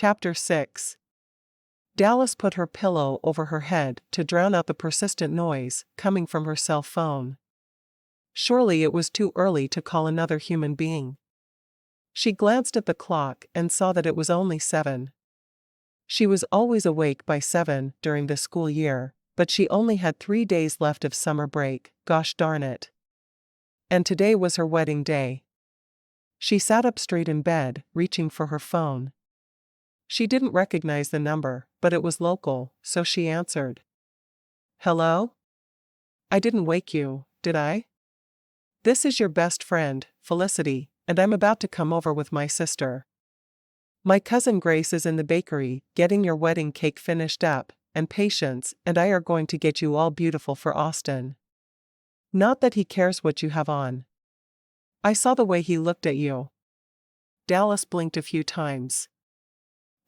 Chapter 6. Dallas put her pillow over her head to drown out the persistent noise coming from her cell phone. Surely it was too early to call another human being. She glanced at the clock and saw that it was only 7. She was always awake by 7 during the school year, but she only had 3 days left of summer break, gosh darn it. And today was her wedding day. She sat up straight in bed, reaching for her phone. She didn't recognize the number, but it was local, so she answered. Hello? I didn't wake you, did I? This is your best friend, Felicity, and I'm about to come over with my sister. My cousin Grace is in the bakery, getting your wedding cake finished up, and Patience and I are going to get you all beautiful for Austin. Not that he cares what you have on. I saw the way he looked at you. Dallas blinked a few times.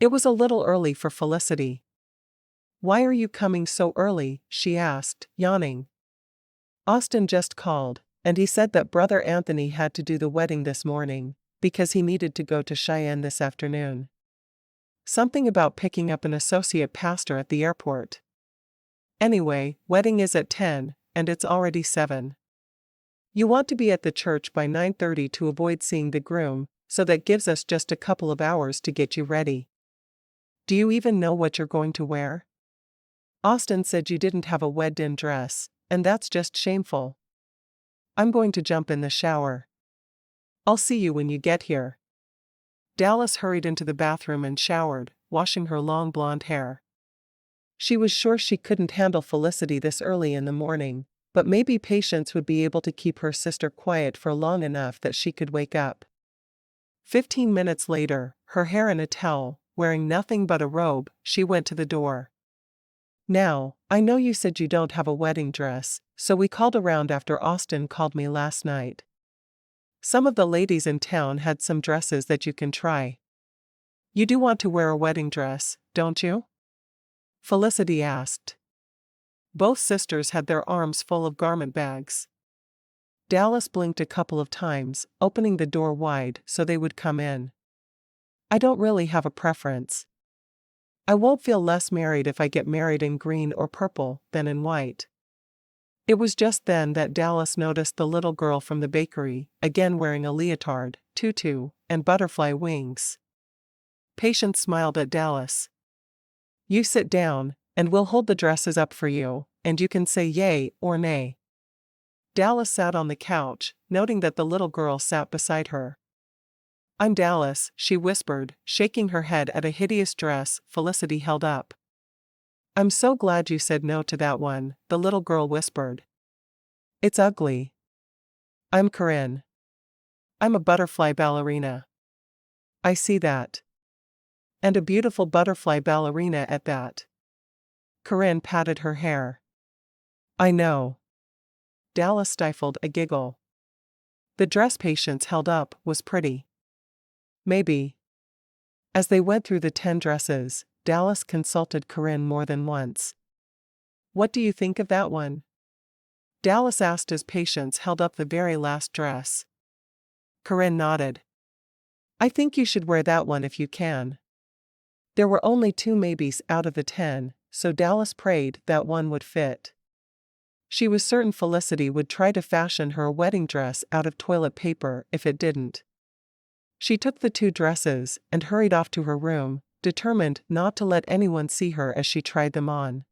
It was a little early for Felicity. Why are you coming so early? She asked, yawning. Austin just called, and he said that Brother Anthony had to do the wedding this morning, because he needed to go to Cheyenne this afternoon. Something about picking up an associate pastor at the airport. Anyway, wedding is at 10, and it's already 7. You want to be at the church by 9:30 to avoid seeing the groom, so that gives us just a couple of hours to get you ready. Do you even know what you're going to wear? Austin said you didn't have a wedding dress, and that's just shameful. I'm going to jump in the shower. I'll see you when you get here. Dallas hurried into the bathroom and showered, washing her long blonde hair. She was sure she couldn't handle Felicity this early in the morning, but maybe Patience would be able to keep her sister quiet for long enough that she could wake up. 15 minutes later, her hair in a towel, wearing nothing but a robe, she went to the door. Now, I know you said you don't have a wedding dress, so we called around after Austin called me last night. Some of the ladies in town had some dresses that you can try. You do want to wear a wedding dress, don't you? Felicity asked. Both sisters had their arms full of garment bags. Dallas blinked a couple of times, opening the door wide so they would come in. I don't really have a preference. I won't feel less married if I get married in green or purple than in white. It was just then that Dallas noticed the little girl from the bakery, again wearing a leotard, tutu, and butterfly wings. Patience smiled at Dallas. You sit down, and we'll hold the dresses up for you, and you can say yay or nay. Dallas sat on the couch, noting that the little girl sat beside her. I'm Dallas, she whispered, shaking her head at a hideous dress Felicity held up. I'm so glad you said no to that one, the little girl whispered. It's ugly. I'm Corinne. I'm a butterfly ballerina. I see that. And a beautiful butterfly ballerina at that. Corinne patted her hair. I know. Dallas stifled a giggle. The dress Patience held up was pretty. Maybe. As they went through the 10 dresses, Dallas consulted Corinne more than once. What do you think of that one? Dallas asked as Patience held up the very last dress. Corinne nodded. I think you should wear that one if you can. There were only 2 maybes out of the 10, so Dallas prayed that one would fit. She was certain Felicity would try to fashion her a wedding dress out of toilet paper if it didn't. She took the 2 dresses and hurried off to her room, determined not to let anyone see her as she tried them on.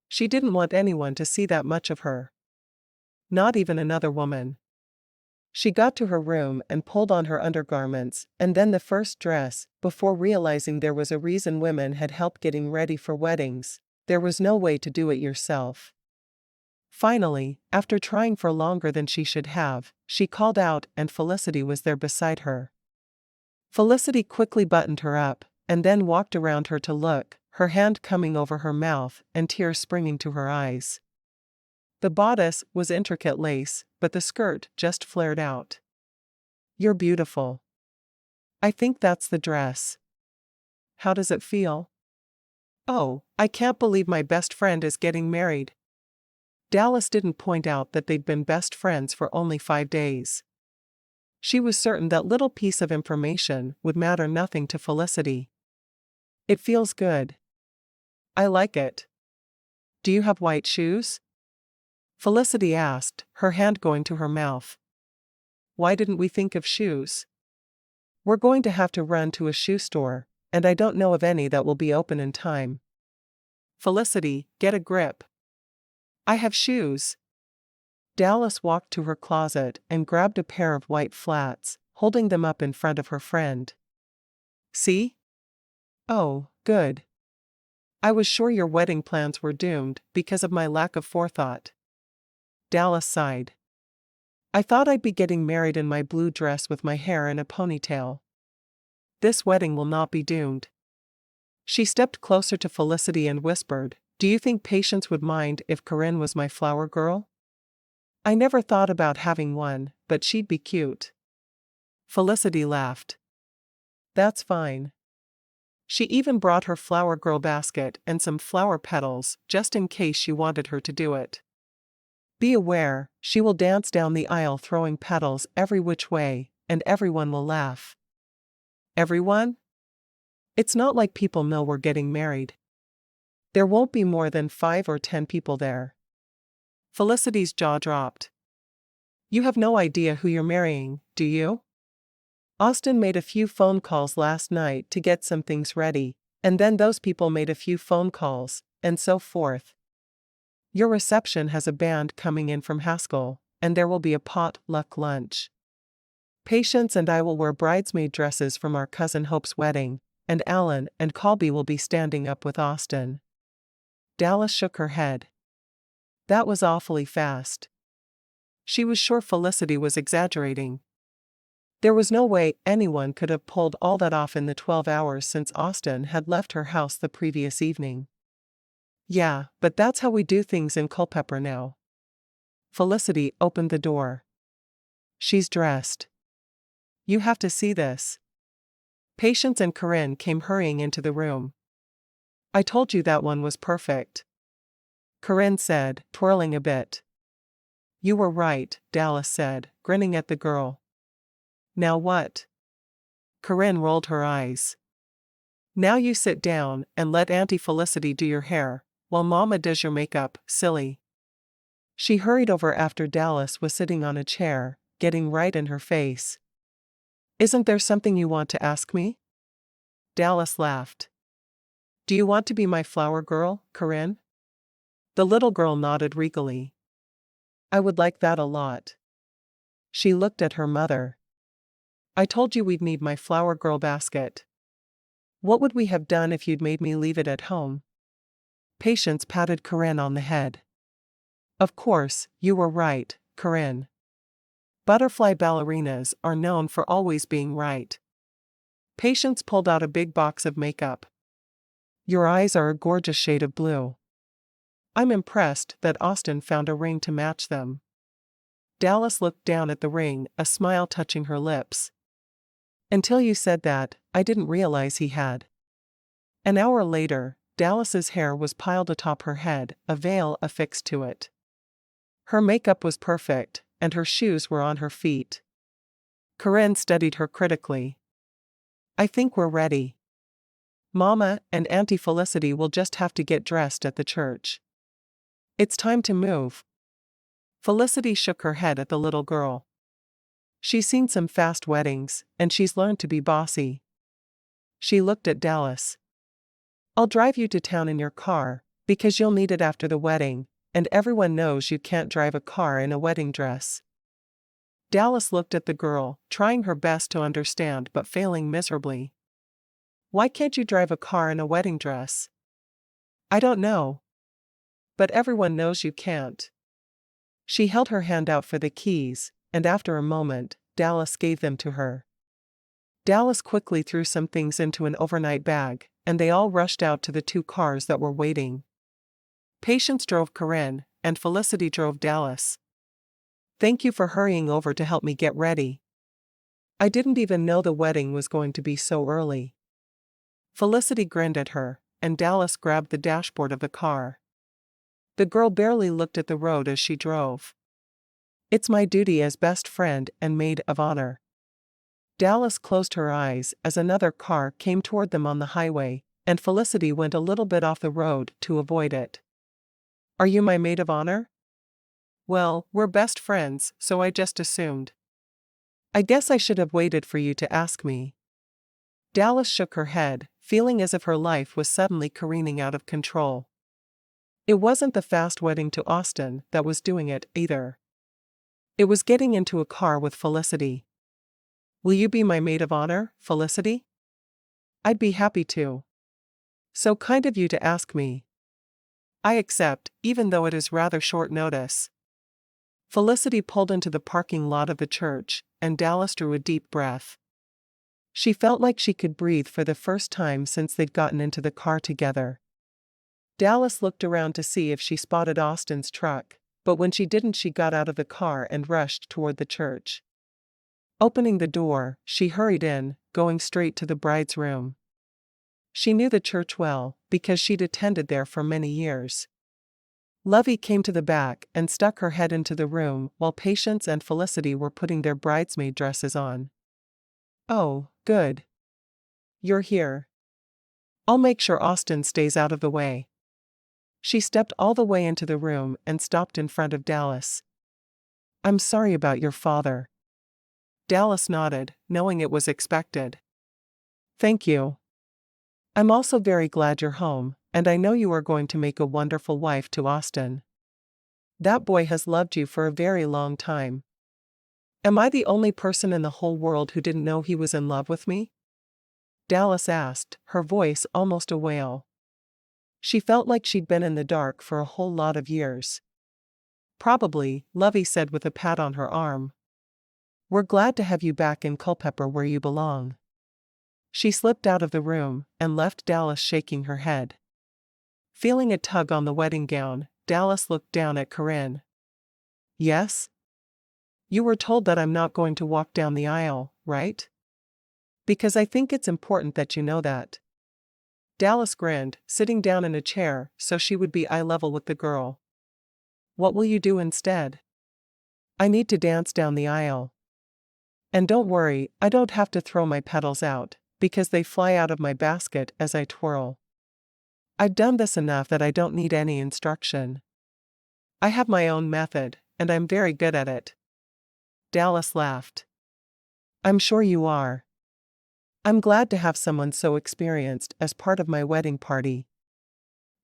She didn't want anyone to see that much of her. Not even another woman. She got to her room and pulled on her undergarments and then the first dress, before realizing there was a reason women had help getting ready for weddings. There was no way to do it yourself. Finally, after trying for longer than she should have, she called out and Felicity was there beside her. Felicity quickly buttoned her up, and then walked around her to look, her hand coming over her mouth and tears springing to her eyes. The bodice was intricate lace, but the skirt just flared out. You're beautiful. I think that's the dress. How does it feel? Oh, I can't believe my best friend is getting married. Dallas didn't point out that they'd been best friends for only 5 days. She was certain that little piece of information would matter nothing to Felicity. It feels good. I like it. Do you have white shoes? Felicity asked, her hand going to her mouth. Why didn't we think of shoes? We're going to have to run to a shoe store, and I don't know of any that will be open in time. Felicity, get a grip. I have shoes. Dallas walked to her closet and grabbed a pair of white flats, holding them up in front of her friend. See? Oh, good. I was sure your wedding plans were doomed because of my lack of forethought. Dallas sighed. I thought I'd be getting married in my blue dress with my hair in a ponytail. This wedding will not be doomed. She stepped closer to Felicity and whispered, Do you think Patience would mind if Corinne was my flower girl? I never thought about having one, but she'd be cute. Felicity laughed. That's fine. She even brought her flower girl basket and some flower petals, just in case she wanted her to do it. Be aware, she will dance down the aisle throwing petals every which way, and everyone will laugh. Everyone? It's not like people know we're getting married. There won't be more than 5 or 10 people there. Felicity's jaw dropped. You have no idea who you're marrying, do you? Austin made a few phone calls last night to get some things ready, and then those people made a few phone calls, and so forth. Your reception has a band coming in from Haskell, and there will be a potluck lunch. Patience and I will wear bridesmaid dresses from our cousin Hope's wedding, and Alan and Colby will be standing up with Austin. Dallas shook her head. That was awfully fast. She was sure Felicity was exaggerating. There was no way anyone could have pulled all that off in the 12 hours since Austin had left her house the previous evening. Yeah, but that's how we do things in Culpepper now. Felicity opened the door. She's dressed. You have to see this. Patience and Corinne came hurrying into the room. I told you that one was perfect. Corinne said, twirling a bit. You were right, Dallas said, grinning at the girl. Now what? Corinne rolled her eyes. Now you sit down and let Auntie Felicity do your hair, while Mama does your makeup, silly. She hurried over after Dallas was sitting on a chair, getting right in her face. Isn't there something you want to ask me? Dallas laughed. Do you want to be my flower girl, Corinne? The little girl nodded regally. I would like that a lot. She looked at her mother. I told you we'd need my flower girl basket. What would we have done if you'd made me leave it at home? Patience patted Corinne on the head. Of course, you were right, Corinne. Butterfly ballerinas are known for always being right. Patience pulled out a big box of makeup. Your eyes are a gorgeous shade of blue. I'm impressed that Austin found a ring to match them. Dallas looked down at the ring, a smile touching her lips. Until you said that, I didn't realize he had. An hour later, Dallas's hair was piled atop her head, a veil affixed to it. Her makeup was perfect, and her shoes were on her feet. Corinne studied her critically. I think we're ready. Mama and Auntie Felicity will just have to get dressed at the church. It's time to move. Felicity shook her head at the little girl. She's seen some fast weddings, and she's learned to be bossy. She looked at Dallas. I'll drive you to town in your car, because you'll need it after the wedding, and everyone knows you can't drive a car in a wedding dress. Dallas looked at the girl, trying her best to understand but failing miserably. Why can't you drive a car in a wedding dress? I don't know. But everyone knows you can't. She held her hand out for the keys, and after a moment, Dallas gave them to her. Dallas quickly threw some things into an overnight bag, and they all rushed out to the 2 cars that were waiting. Patience drove Corinne, and Felicity drove Dallas. Thank you for hurrying over to help me get ready. I didn't even know the wedding was going to be so early. Felicity grinned at her, and Dallas grabbed the dashboard of the car. The girl barely looked at the road as she drove. It's my duty as best friend and maid of honor. Dallas closed her eyes as another car came toward them on the highway, and Felicity went a little bit off the road to avoid it. "Are you my maid of honor?" "Well, we're best friends, so I just assumed. I guess I should have waited for you to ask me." Dallas shook her head, feeling as if her life was suddenly careening out of control. It wasn't the fast wedding to Austin that was doing it, either. It was getting into a car with Felicity. "Will you be my maid of honor, Felicity?" "I'd be happy to." "So kind of you to ask me." "I accept, even though it is rather short notice." Felicity pulled into the parking lot of the church, and Dallas drew a deep breath. She felt like she could breathe for the first time since they'd gotten into the car together. Dallas looked around to see if she spotted Austin's truck, but when she didn't, she got out of the car and rushed toward the church. Opening the door, she hurried in, going straight to the bride's room. She knew the church well, because she'd attended there for many years. Lovey came to the back and stuck her head into the room while Patience and Felicity were putting their bridesmaid dresses on. "Oh, good. You're here. I'll make sure Austin stays out of the way." She stepped all the way into the room and stopped in front of Dallas. "I'm sorry about your father." Dallas nodded, knowing it was expected. "Thank you. I'm also very glad you're home, and I know you are going to make a wonderful wife to Austin. That boy has loved you for a very long time. Am I the only person in the whole world who didn't know he was in love with me?" Dallas asked, her voice almost a wail. She felt like she'd been in the dark for a whole lot of years. "Probably," Lovey said with a pat on her arm. "We're glad to have you back in Culpepper where you belong." She slipped out of the room and left Dallas shaking her head. Feeling a tug on the wedding gown, Dallas looked down at Corinne. "Yes? You were told that I'm not going to walk down the aisle, right? Because I think it's important that you know that." Dallas grinned, sitting down in a chair so she would be eye level with the girl. "What will you do instead?" "I need to dance down the aisle. And don't worry, I don't have to throw my petals out, because they fly out of my basket as I twirl. I've done this enough that I don't need any instruction. I have my own method, and I'm very good at it." Dallas laughed. "I'm sure you are. I'm glad to have someone so experienced as part of my wedding party.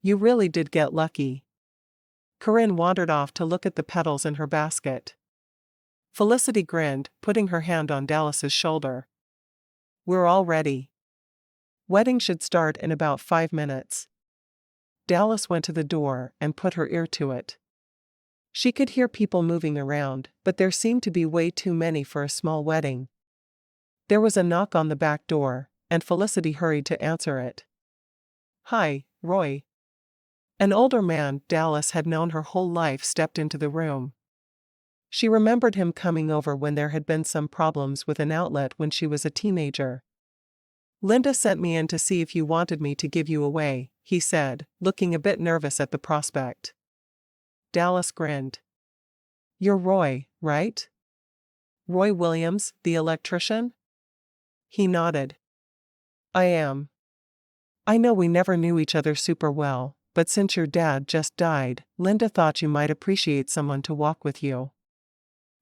You really did get lucky." Corinne wandered off to look at the petals in her basket. Felicity grinned, putting her hand on Dallas's shoulder. "We're all ready. Wedding should start in about 5 minutes." Dallas went to the door and put her ear to it. She could hear people moving around, but there seemed to be way too many for a small wedding. There was a knock on the back door, and Felicity hurried to answer it. "Hi, Roy." An older man Dallas had known her whole life stepped into the room. She remembered him coming over when there had been some problems with an outlet when she was a teenager. "Linda sent me in to see if you wanted me to give you away," he said, looking a bit nervous at the prospect. Dallas grinned. "You're Roy, right? Roy Williams, the electrician?" He nodded. "I am. I know we never knew each other super well, but since your dad just died, Linda thought you might appreciate someone to walk with you."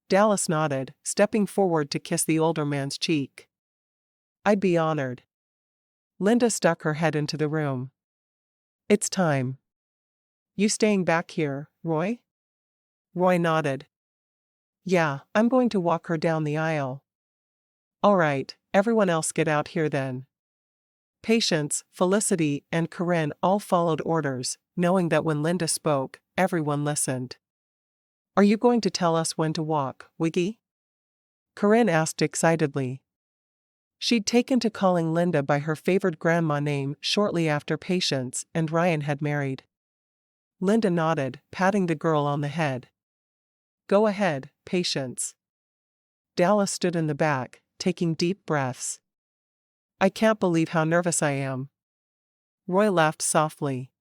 Dallas nodded, stepping forward to kiss the older man's cheek. "I'd be honored." Linda stuck her head into the room. "It's time. You staying back here, Roy?" Roy nodded. "Yeah, I'm going to walk her down the aisle." "All right, everyone else get out here then." Patience, Felicity, and Corinne all followed orders, knowing that when Linda spoke, everyone listened. "Are you going to tell us when to walk, Wiggy?" Corinne asked excitedly. She'd taken to calling Linda by her favored grandma name shortly after Patience and Ryan had married. Linda nodded, patting the girl on the head. "Go ahead, Patience." Dallas stood in the back, taking deep breaths. "I can't believe how nervous I am." Roy laughed softly.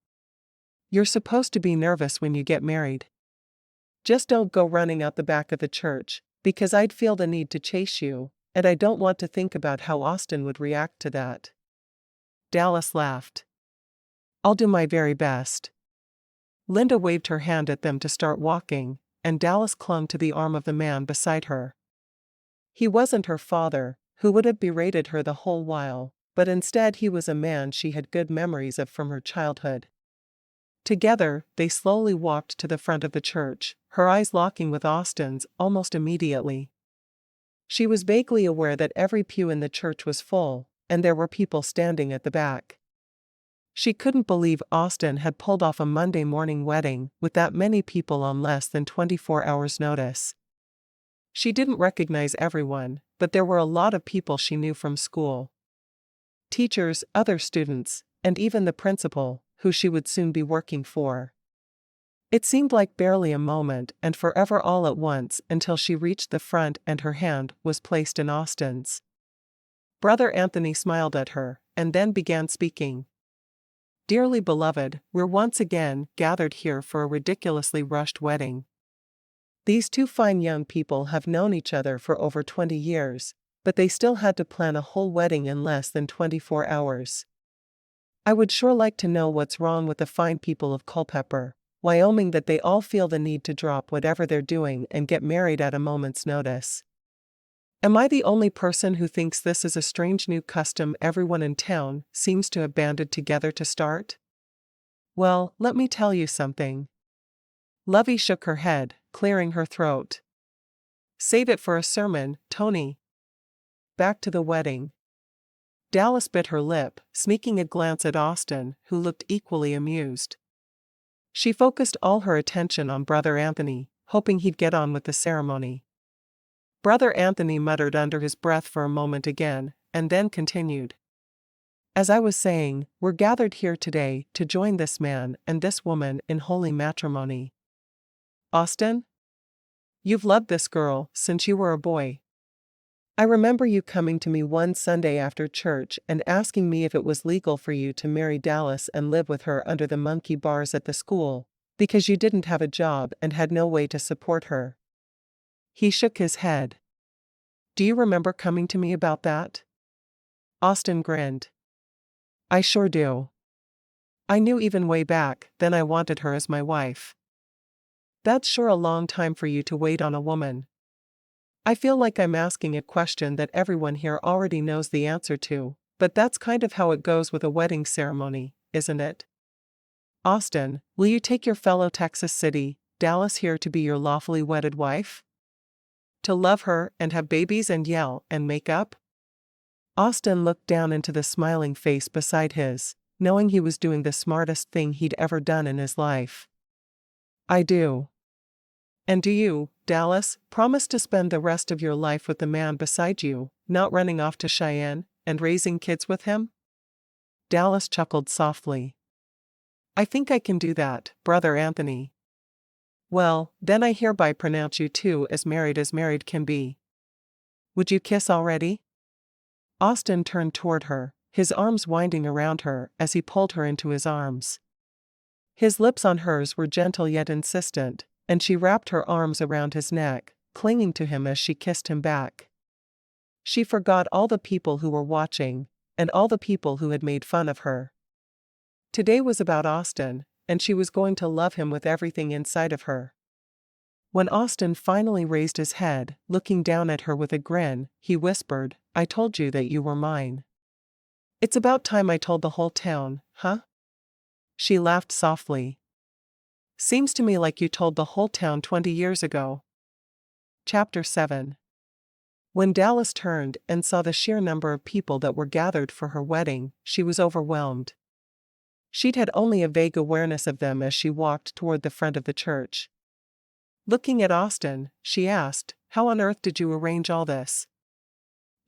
"You're supposed to be nervous when you get married. Just don't go running out the back of the church, because I'd feel the need to chase you, and I don't want to think about how Austin would react to that." Dallas laughed. I'll do my very best. Linda waved her hand at them to start walking, and Dallas clung to the arm of the man beside her. He wasn't her father, who would have berated her the whole while, but instead he was a man she had good memories of from her childhood. Together, they slowly walked to the front of the church, her eyes locking with Austin's almost immediately. She was vaguely aware that every pew in the church was full, and there were people standing at the back. She couldn't believe Austin had pulled off a Monday morning wedding with that many people on less than 24 hours' notice. She didn't recognize everyone, but there were a lot of people she knew from school. Teachers, other students, and even the principal, who she would soon be working for. It seemed like barely a moment and forever all at once until she reached the front and her hand was placed in Austin's. Brother Anthony smiled at her, and then began speaking. "Dearly beloved, we're once again gathered here for a ridiculously rushed wedding. These two fine young people have known each other for over 20 years, but they still had to plan a whole wedding in less than 24 hours. I would sure like to know what's wrong with the fine people of Culpepper, Wyoming, that they all feel the need to drop whatever they're doing and get married at a moment's notice. Am I the only person who thinks this is a strange new custom everyone in town seems to have banded together to start? Well, let me tell you something." Lovey shook her head, clearing her throat. "Save it for a sermon, Tony. Back to the wedding." Dallas bit her lip, sneaking a glance at Austin, who looked equally amused. She focused all her attention on Brother Anthony, hoping he'd get on with the ceremony. Brother Anthony muttered under his breath for a moment again, and then continued. "As I was saying, we're gathered here today to join this man and this woman in holy matrimony. Austin? You've loved this girl since you were a boy. I remember you coming to me one Sunday after church and asking me if it was legal for you to marry Dallas and live with her under the monkey bars at the school, because you didn't have a job and had no way to support her." He shook his head. "Do you remember coming to me about that?" Austin grinned. "I sure do. I knew even way back then I wanted her as my wife." "That's sure a long time for you to wait on a woman. I feel like I'm asking a question that everyone here already knows the answer to, but that's kind of how it goes with a wedding ceremony, isn't it? Austin, will you take your fellow Texas City, Dallas here to be your lawfully wedded wife? To love her and have babies and yell and make up?" Austin looked down into the smiling face beside his, knowing he was doing the smartest thing he'd ever done in his life. "I do." "And do you, Dallas, promise to spend the rest of your life with the man beside you, not running off to Cheyenne and raising kids with him?" Dallas chuckled softly. "I think I can do that, Brother Anthony." "Well, then I hereby pronounce you two as married can be. Would you kiss already?" Austin turned toward her, his arms winding around her as he pulled her into his arms. His lips on hers were gentle yet insistent, and she wrapped her arms around his neck, clinging to him as she kissed him back. She forgot all the people who were watching, and all the people who had made fun of her. Today was about Austin, and she was going to love him with everything inside of her. When Austin finally raised his head, looking down at her with a grin, he whispered, "I told you that you were mine." "It's about time I told the whole town, huh?" She laughed softly. "Seems to me like you told the whole town 20 years ago." Chapter 7. When Dallas turned and saw the sheer number of people that were gathered for her wedding, she was overwhelmed. She'd had only a vague awareness of them as she walked toward the front of the church. Looking at Austin, she asked, "How on earth did you arrange all this?"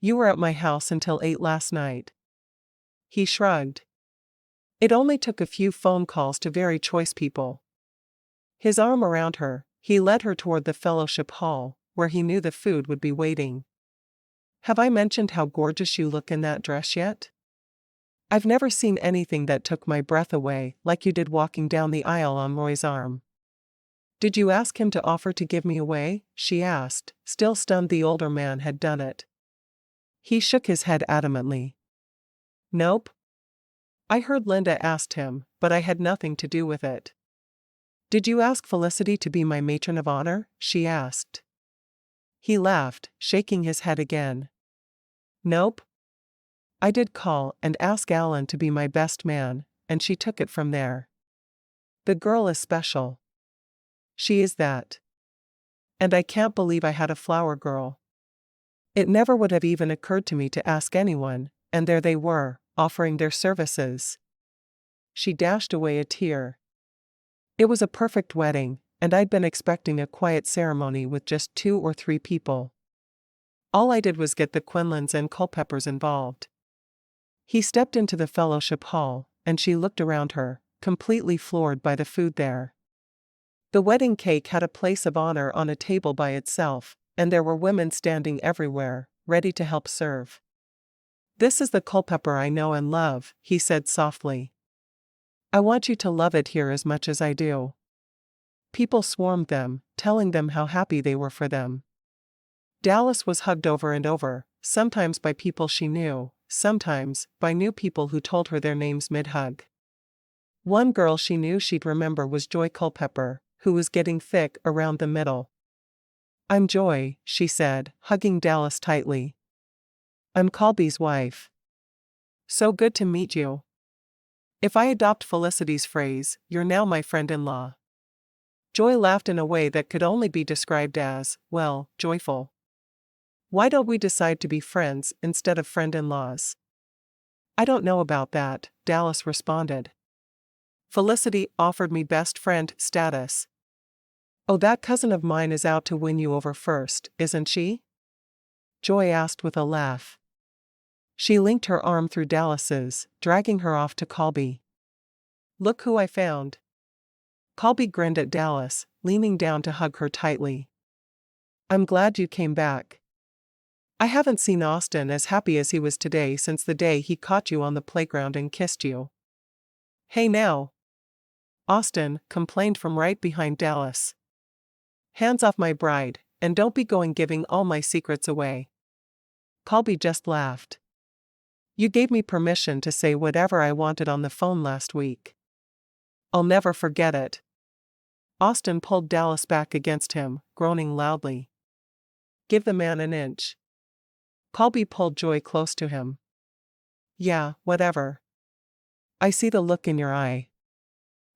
"You were at my house until 8 last night." He shrugged. "It only took a few phone calls to very choice people." His arm around her, he led her toward the fellowship hall, where he knew the food would be waiting. "Have I mentioned how gorgeous you look in that dress yet? I've never seen anything that took my breath away like you did walking down the aisle on Roy's arm." "Did you ask him to offer to give me away?" she asked, still stunned the older man had done it. He shook his head adamantly. "Nope. I heard Linda asked him, but I had nothing to do with it. Did you ask Felicity to be my matron of honor? She asked. He laughed, shaking his head again. Nope. I did call and ask Alan to be my best man, and she took it from there. The girl is special. She is that. And I can't believe I had a flower girl. It never would have even occurred to me to ask anyone, and there they were, offering their services. She dashed away a tear. It was a perfect wedding, and I'd been expecting a quiet ceremony with just 2 or 3 people. All I did was get the Quinlans and Culpeppers involved. He stepped into the fellowship hall, and she looked around her, completely floored by the food there. The wedding cake had a place of honor on a table by itself, and there were women standing everywhere, ready to help serve. This is the Culpepper I know and love, he said softly. I want you to love it here as much as I do. People swarmed them, telling them how happy they were for them. Dallas was hugged over and over, sometimes by people she knew, sometimes by new people who told her their names mid-hug. One girl she knew she'd remember was Joy Culpepper, who was getting thick around the middle. I'm Joy, she said, hugging Dallas tightly. I'm Colby's wife. So good to meet you. If I adopt Felicity's phrase, you're now my friend-in-law. Joy laughed in a way that could only be described as, well, joyful. Why don't we decide to be friends instead of friend-in-laws? I don't know about that, Dallas responded. Felicity offered me best friend status. Oh, that cousin of mine is out to win you over first, isn't she? Joy asked with a laugh. She linked her arm through Dallas's, dragging her off to Colby. Look who I found. Colby grinned at Dallas, leaning down to hug her tightly. I'm glad you came back. I haven't seen Austin as happy as he was today since the day he caught you on the playground and kissed you. Hey now. Austin complained from right behind Dallas. Hands off my bride, and don't be going giving all my secrets away. Colby just laughed. You gave me permission to say whatever I wanted on the phone last week. I'll never forget it. Austin pulled Dallas back against him, groaning loudly. Give the man an inch. Colby pulled Joy close to him. Yeah, whatever. I see the look in your eye.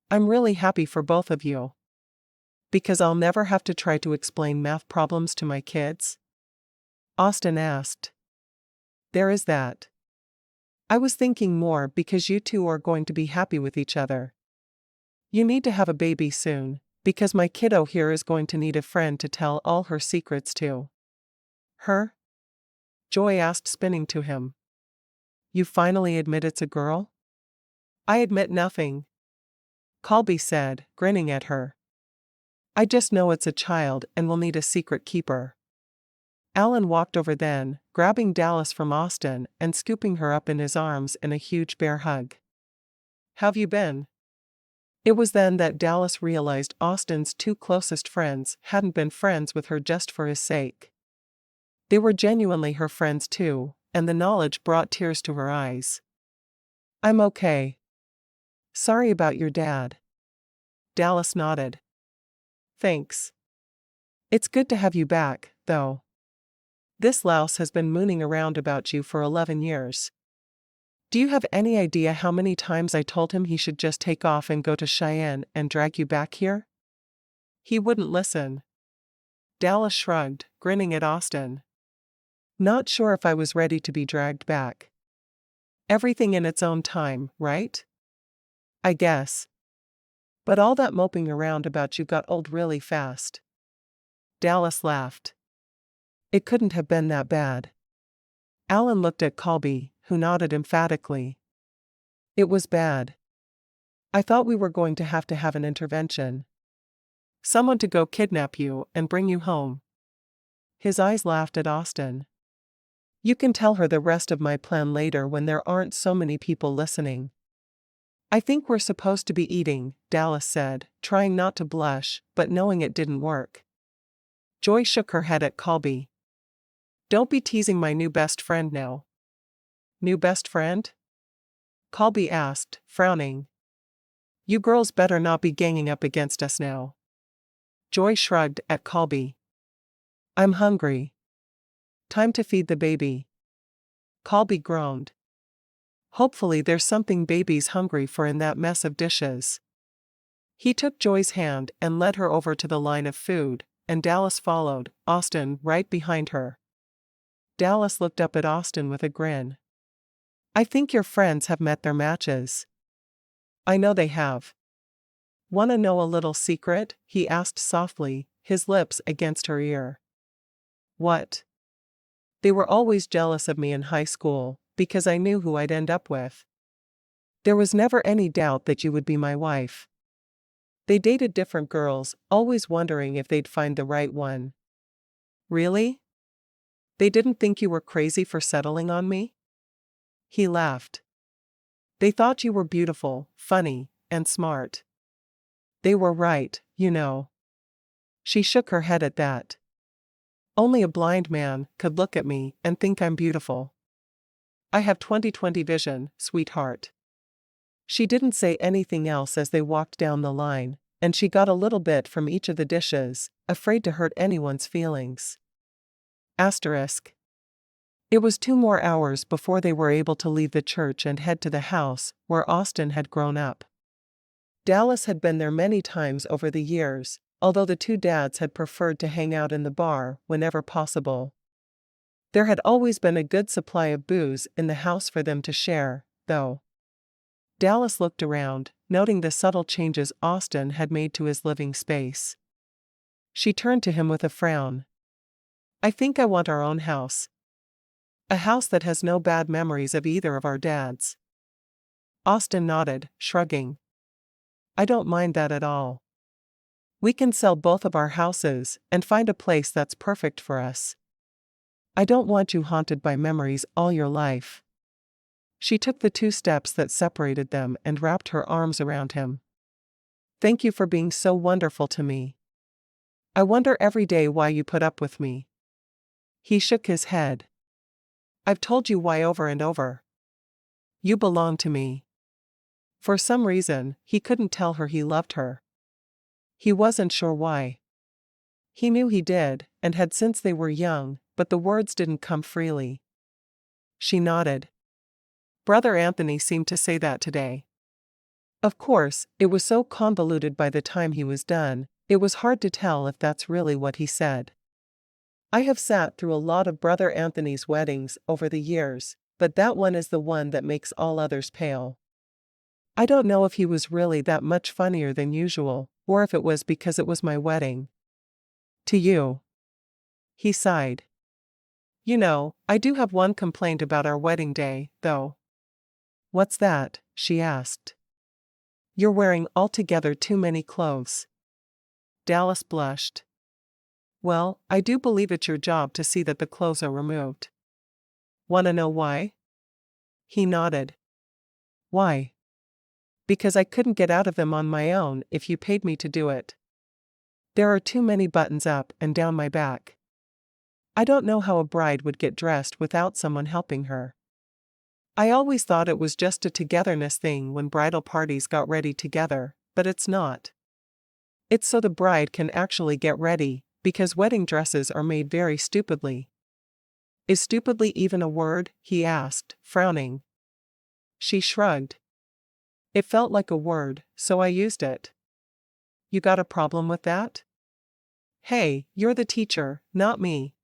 I'm really happy for both of you. Because I'll never have to try to explain math problems to my kids? Austin asked. There is that. I was thinking more because you two are going to be happy with each other. You need to have a baby soon, because my kiddo here is going to need a friend to tell all her secrets to. Her? Joy asked, spinning to him. You finally admit it's a girl? I admit nothing. Colby said, grinning at her. I just know it's a child and will need a secret keeper. Alan walked over then, grabbing Dallas from Austin and scooping her up in his arms in a huge bear hug. How've you been? It was then that Dallas realized Austin's 2 closest friends hadn't been friends with her just for his sake. They were genuinely her friends too, and the knowledge brought tears to her eyes. I'm okay. Sorry about your dad. Dallas nodded. Thanks. It's good to have you back, though. This louse has been mooning around about you for 11 years. Do you have any idea how many times I told him he should just take off and go to Cheyenne and drag you back here? He wouldn't listen. Dallas shrugged, grinning at Austin. Not sure if I was ready to be dragged back. Everything in its own time, right? I guess. But all that moping around about you got old really fast. Dallas laughed. It couldn't have been that bad. Alan looked at Colby, who nodded emphatically. It was bad. I thought we were going to have an intervention. Someone to go kidnap you and bring you home. His eyes laughed at Austin. You can tell her the rest of my plan later when there aren't so many people listening. I think we're supposed to be eating, Dallas said, trying not to blush, but knowing it didn't work. Joy shook her head at Colby. Don't be teasing my new best friend now. New best friend? Colby asked, frowning. You girls better not be ganging up against us now. Joy shrugged at Colby. I'm hungry. Time to feed the baby. Colby groaned. Hopefully there's something baby's hungry for in that mess of dishes. He took Joy's hand and led her over to the line of food, and Dallas followed, Austin right behind her. Dallas looked up at Austin with a grin. I think your friends have met their matches. I know they have. Wanna know a little secret? He asked softly, his lips against her ear. What? They were always jealous of me in high school, because I knew who I'd end up with. There was never any doubt that you would be my wife. They dated different girls, always wondering if they'd find the right one. Really? They didn't think you were crazy for settling on me? He laughed. They thought you were beautiful, funny, and smart. They were right, you know. She shook her head at that. Only a blind man could look at me and think I'm beautiful. I have 20/20 vision, sweetheart. She didn't say anything else as they walked down the line, and she got a little bit from each of the dishes, afraid to hurt anyone's feelings. Asterisk. It was 2 more hours before they were able to leave the church and head to the house where Austin had grown up. Dallas had been there many times over the years, although the two dads had preferred to hang out in the bar whenever possible. There had always been a good supply of booze in the house for them to share, though. Dallas looked around, noting the subtle changes Austin had made to his living space. She turned to him with a frown. I think I want our own house. A house that has no bad memories of either of our dads. Austin nodded, shrugging. I don't mind that at all. We can sell both of our houses and find a place that's perfect for us. I don't want you haunted by memories all your life. She took the 2 steps that separated them and wrapped her arms around him. Thank you for being so wonderful to me. I wonder every day why you put up with me. He shook his head. I've told you why over and over. You belong to me. For some reason, he couldn't tell her he loved her. He wasn't sure why. He knew he did, and had since they were young, but the words didn't come freely. She nodded. Brother Anthony seemed to say that today. Of course, it was so convoluted by the time he was done, it was hard to tell if that's really what he said. I have sat through a lot of Brother Anthony's weddings over the years, but that one is the one that makes all others pale. I don't know if he was really that much funnier than usual, or if it was because it was my wedding. To you. He sighed. You know, I do have one complaint about our wedding day, though. What's that? She asked. You're wearing altogether too many clothes. Dallas blushed. Well, I do believe it's your job to see that the clothes are removed. Wanna know why? He nodded. Why? Because I couldn't get out of them on my own if you paid me to do it. There are too many buttons up and down my back. I don't know how a bride would get dressed without someone helping her. I always thought it was just a togetherness thing when bridal parties got ready together, but it's not. It's so the bride can actually get ready, because wedding dresses are made very stupidly. Is stupidly even a word? He asked, frowning. She shrugged. It felt like a word, so I used it. You got a problem with that? Hey, you're the teacher, not me.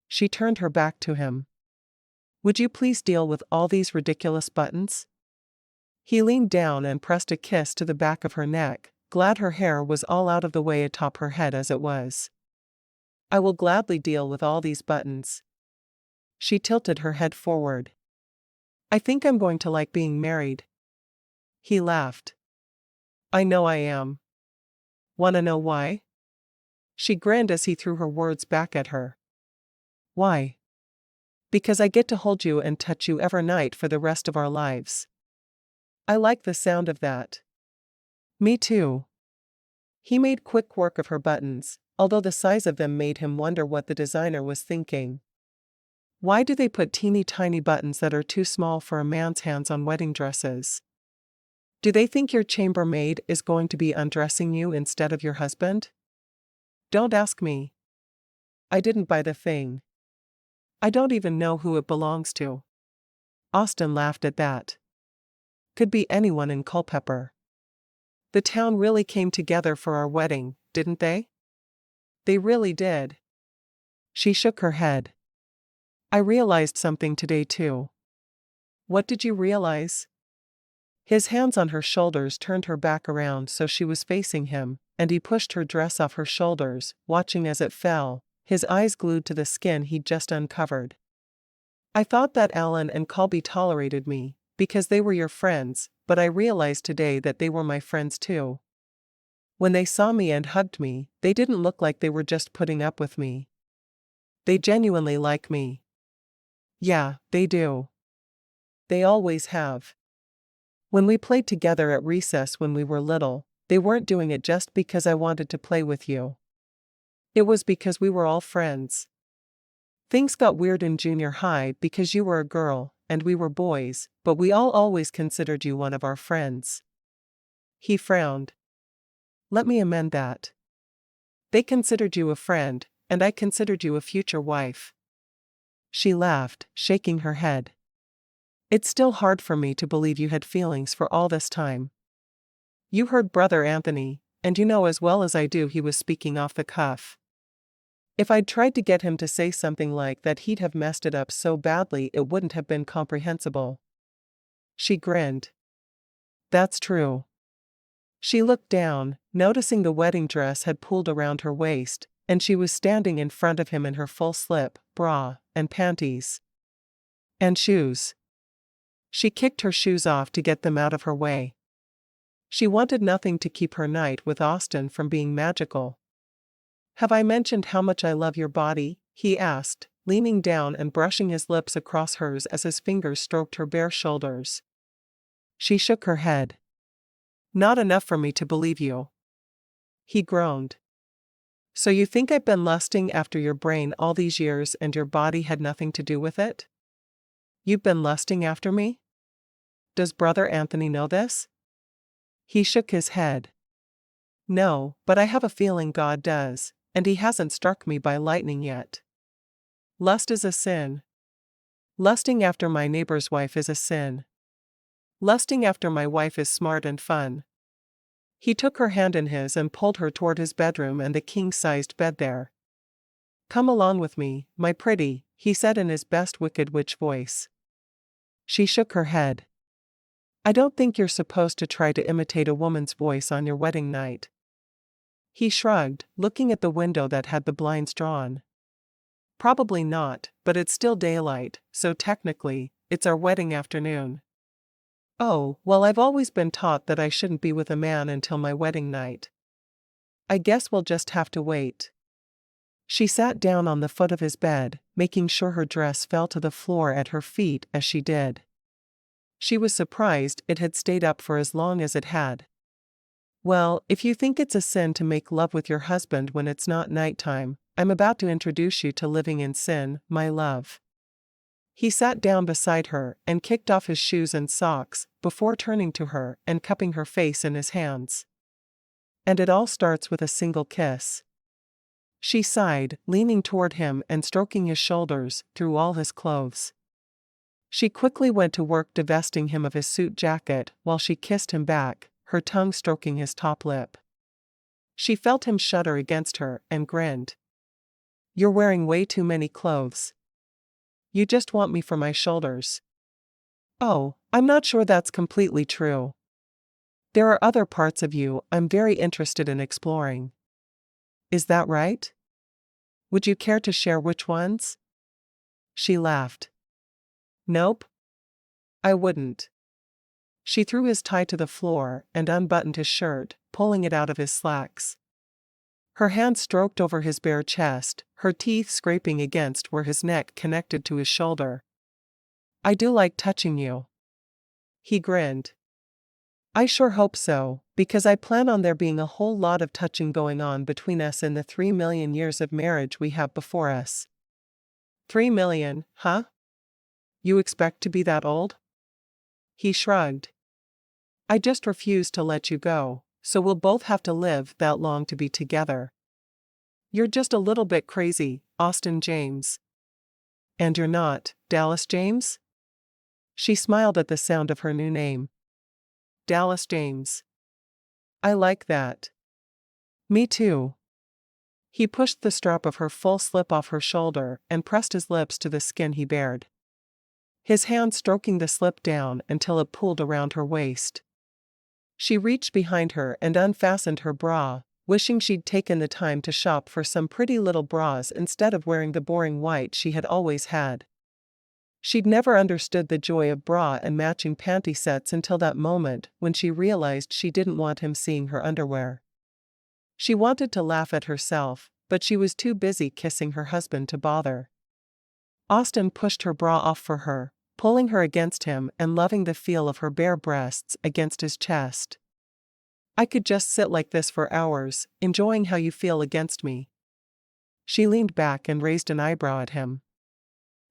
She turned her back to him. Would you please deal with all these ridiculous buttons? He leaned down and pressed a kiss to the back of her neck, glad her hair was all out of the way atop her head as it was. I will gladly deal with all these buttons. She tilted her head forward. I think I'm going to like being married. He laughed. I know I am. Wanna know why? She grinned as he threw her words back at her. Why? Because I get to hold you and touch you every night for the rest of our lives. I like the sound of that. Me too. He made quick work of her buttons, although the size of them made him wonder what the designer was thinking. Why do they put teeny tiny buttons that are too small for a man's hands on wedding dresses? Do they think your chambermaid is going to be undressing you instead of your husband? Don't ask me. I didn't buy the thing. I don't even know who it belongs to. Austin laughed at that. Could be anyone in Culpepper. The town really came together for our wedding, didn't they? They really did. She shook her head. I realized something today too. What did you realize? His hands on her shoulders turned her back around so she was facing him, and he pushed her dress off her shoulders, watching as it fell, his eyes glued to the skin he'd just uncovered. I thought that Alan and Colby tolerated me, because they were your friends, but I realized today that they were my friends too. When they saw me and hugged me, they didn't look like they were just putting up with me. They genuinely like me. Yeah, they do. They always have. When we played together at recess when we were little, they weren't doing it just because I wanted to play with you. It was because we were all friends. Things got weird in junior high because you were a girl, and we were boys, but we all always considered you one of our friends. He frowned. Let me amend that. They considered you a friend, and I considered you a future wife. She laughed, shaking her head. It's still hard for me to believe you had feelings for all this time. You heard Brother Anthony, and you know as well as I do he was speaking off the cuff. If I'd tried to get him to say something like that, he'd have messed it up so badly it wouldn't have been comprehensible. She grinned. That's true. She looked down, noticing the wedding dress had pulled around her waist, and she was standing in front of him in her full slip, bra, and panties. And shoes. She kicked her shoes off to get them out of her way. She wanted nothing to keep her night with Austin from being magical. Have I mentioned how much I love your body? He asked, leaning down and brushing his lips across hers as his fingers stroked her bare shoulders. She shook her head. Not enough for me to believe you. He groaned. So you think I've been lusting after your brain all these years and your body had nothing to do with it? You've been lusting after me? Does Brother Anthony know this? He shook his head. No, but I have a feeling God does, and he hasn't struck me by lightning yet. Lust is a sin. Lusting after my neighbor's wife is a sin. Lusting after my wife is smart and fun. He took her hand in his and pulled her toward his bedroom and the king-sized bed there. Come along with me, my pretty, he said in his best Wicked Witch voice. She shook her head. I don't think you're supposed to try to imitate a woman's voice on your wedding night. He shrugged, looking at the window that had the blinds drawn. Probably not, but it's still daylight, so technically, it's our wedding afternoon. Oh, well, I've always been taught that I shouldn't be with a man until my wedding night. I guess we'll just have to wait. She sat down on the foot of his bed, making sure her dress fell to the floor at her feet as she did. She was surprised it had stayed up for as long as it had. Well, if you think it's a sin to make love with your husband when it's not nighttime, I'm about to introduce you to living in sin, my love. He sat down beside her and kicked off his shoes and socks, before turning to her and cupping her face in his hands. And it all starts with a single kiss. She sighed, leaning toward him and stroking his shoulders through all his clothes. She quickly went to work divesting him of his suit jacket while she kissed him back, her tongue stroking his top lip. She felt him shudder against her and grinned. You're wearing way too many clothes. You just want me for my shoulders. Oh, I'm not sure that's completely true. There are other parts of you I'm very interested in exploring. Is that right? Would you care to share which ones? She laughed. Nope. I wouldn't. She threw his tie to the floor and unbuttoned his shirt, pulling it out of his slacks. Her hand stroked over his bare chest, her teeth scraping against where his neck connected to his shoulder. I do like touching you. He grinned. I sure hope so, because I plan on there being a whole lot of touching going on between us in the 3 million years of marriage we have before us. 3 million, huh? You expect to be that old? He shrugged. I just refuse to let you go, so we'll both have to live that long to be together. You're just a little bit crazy, Austin James. And you're not, Dallas James? She smiled at the sound of her new name. Dallas James. I like that. Me too. He pushed the strap of her full slip off her shoulder and pressed his lips to the skin he bared. His hand stroking the slip down until it pooled around her waist. She reached behind her and unfastened her bra, wishing she'd taken the time to shop for some pretty little bras instead of wearing the boring white she had always had. She'd never understood the joy of bra and matching panty sets until that moment when she realized she didn't want him seeing her underwear. She wanted to laugh at herself, but she was too busy kissing her husband to bother. Austin pushed her bra off for her, pulling her against him and loving the feel of her bare breasts against his chest. I could just sit like this for hours, enjoying how you feel against me. She leaned back and raised an eyebrow at him.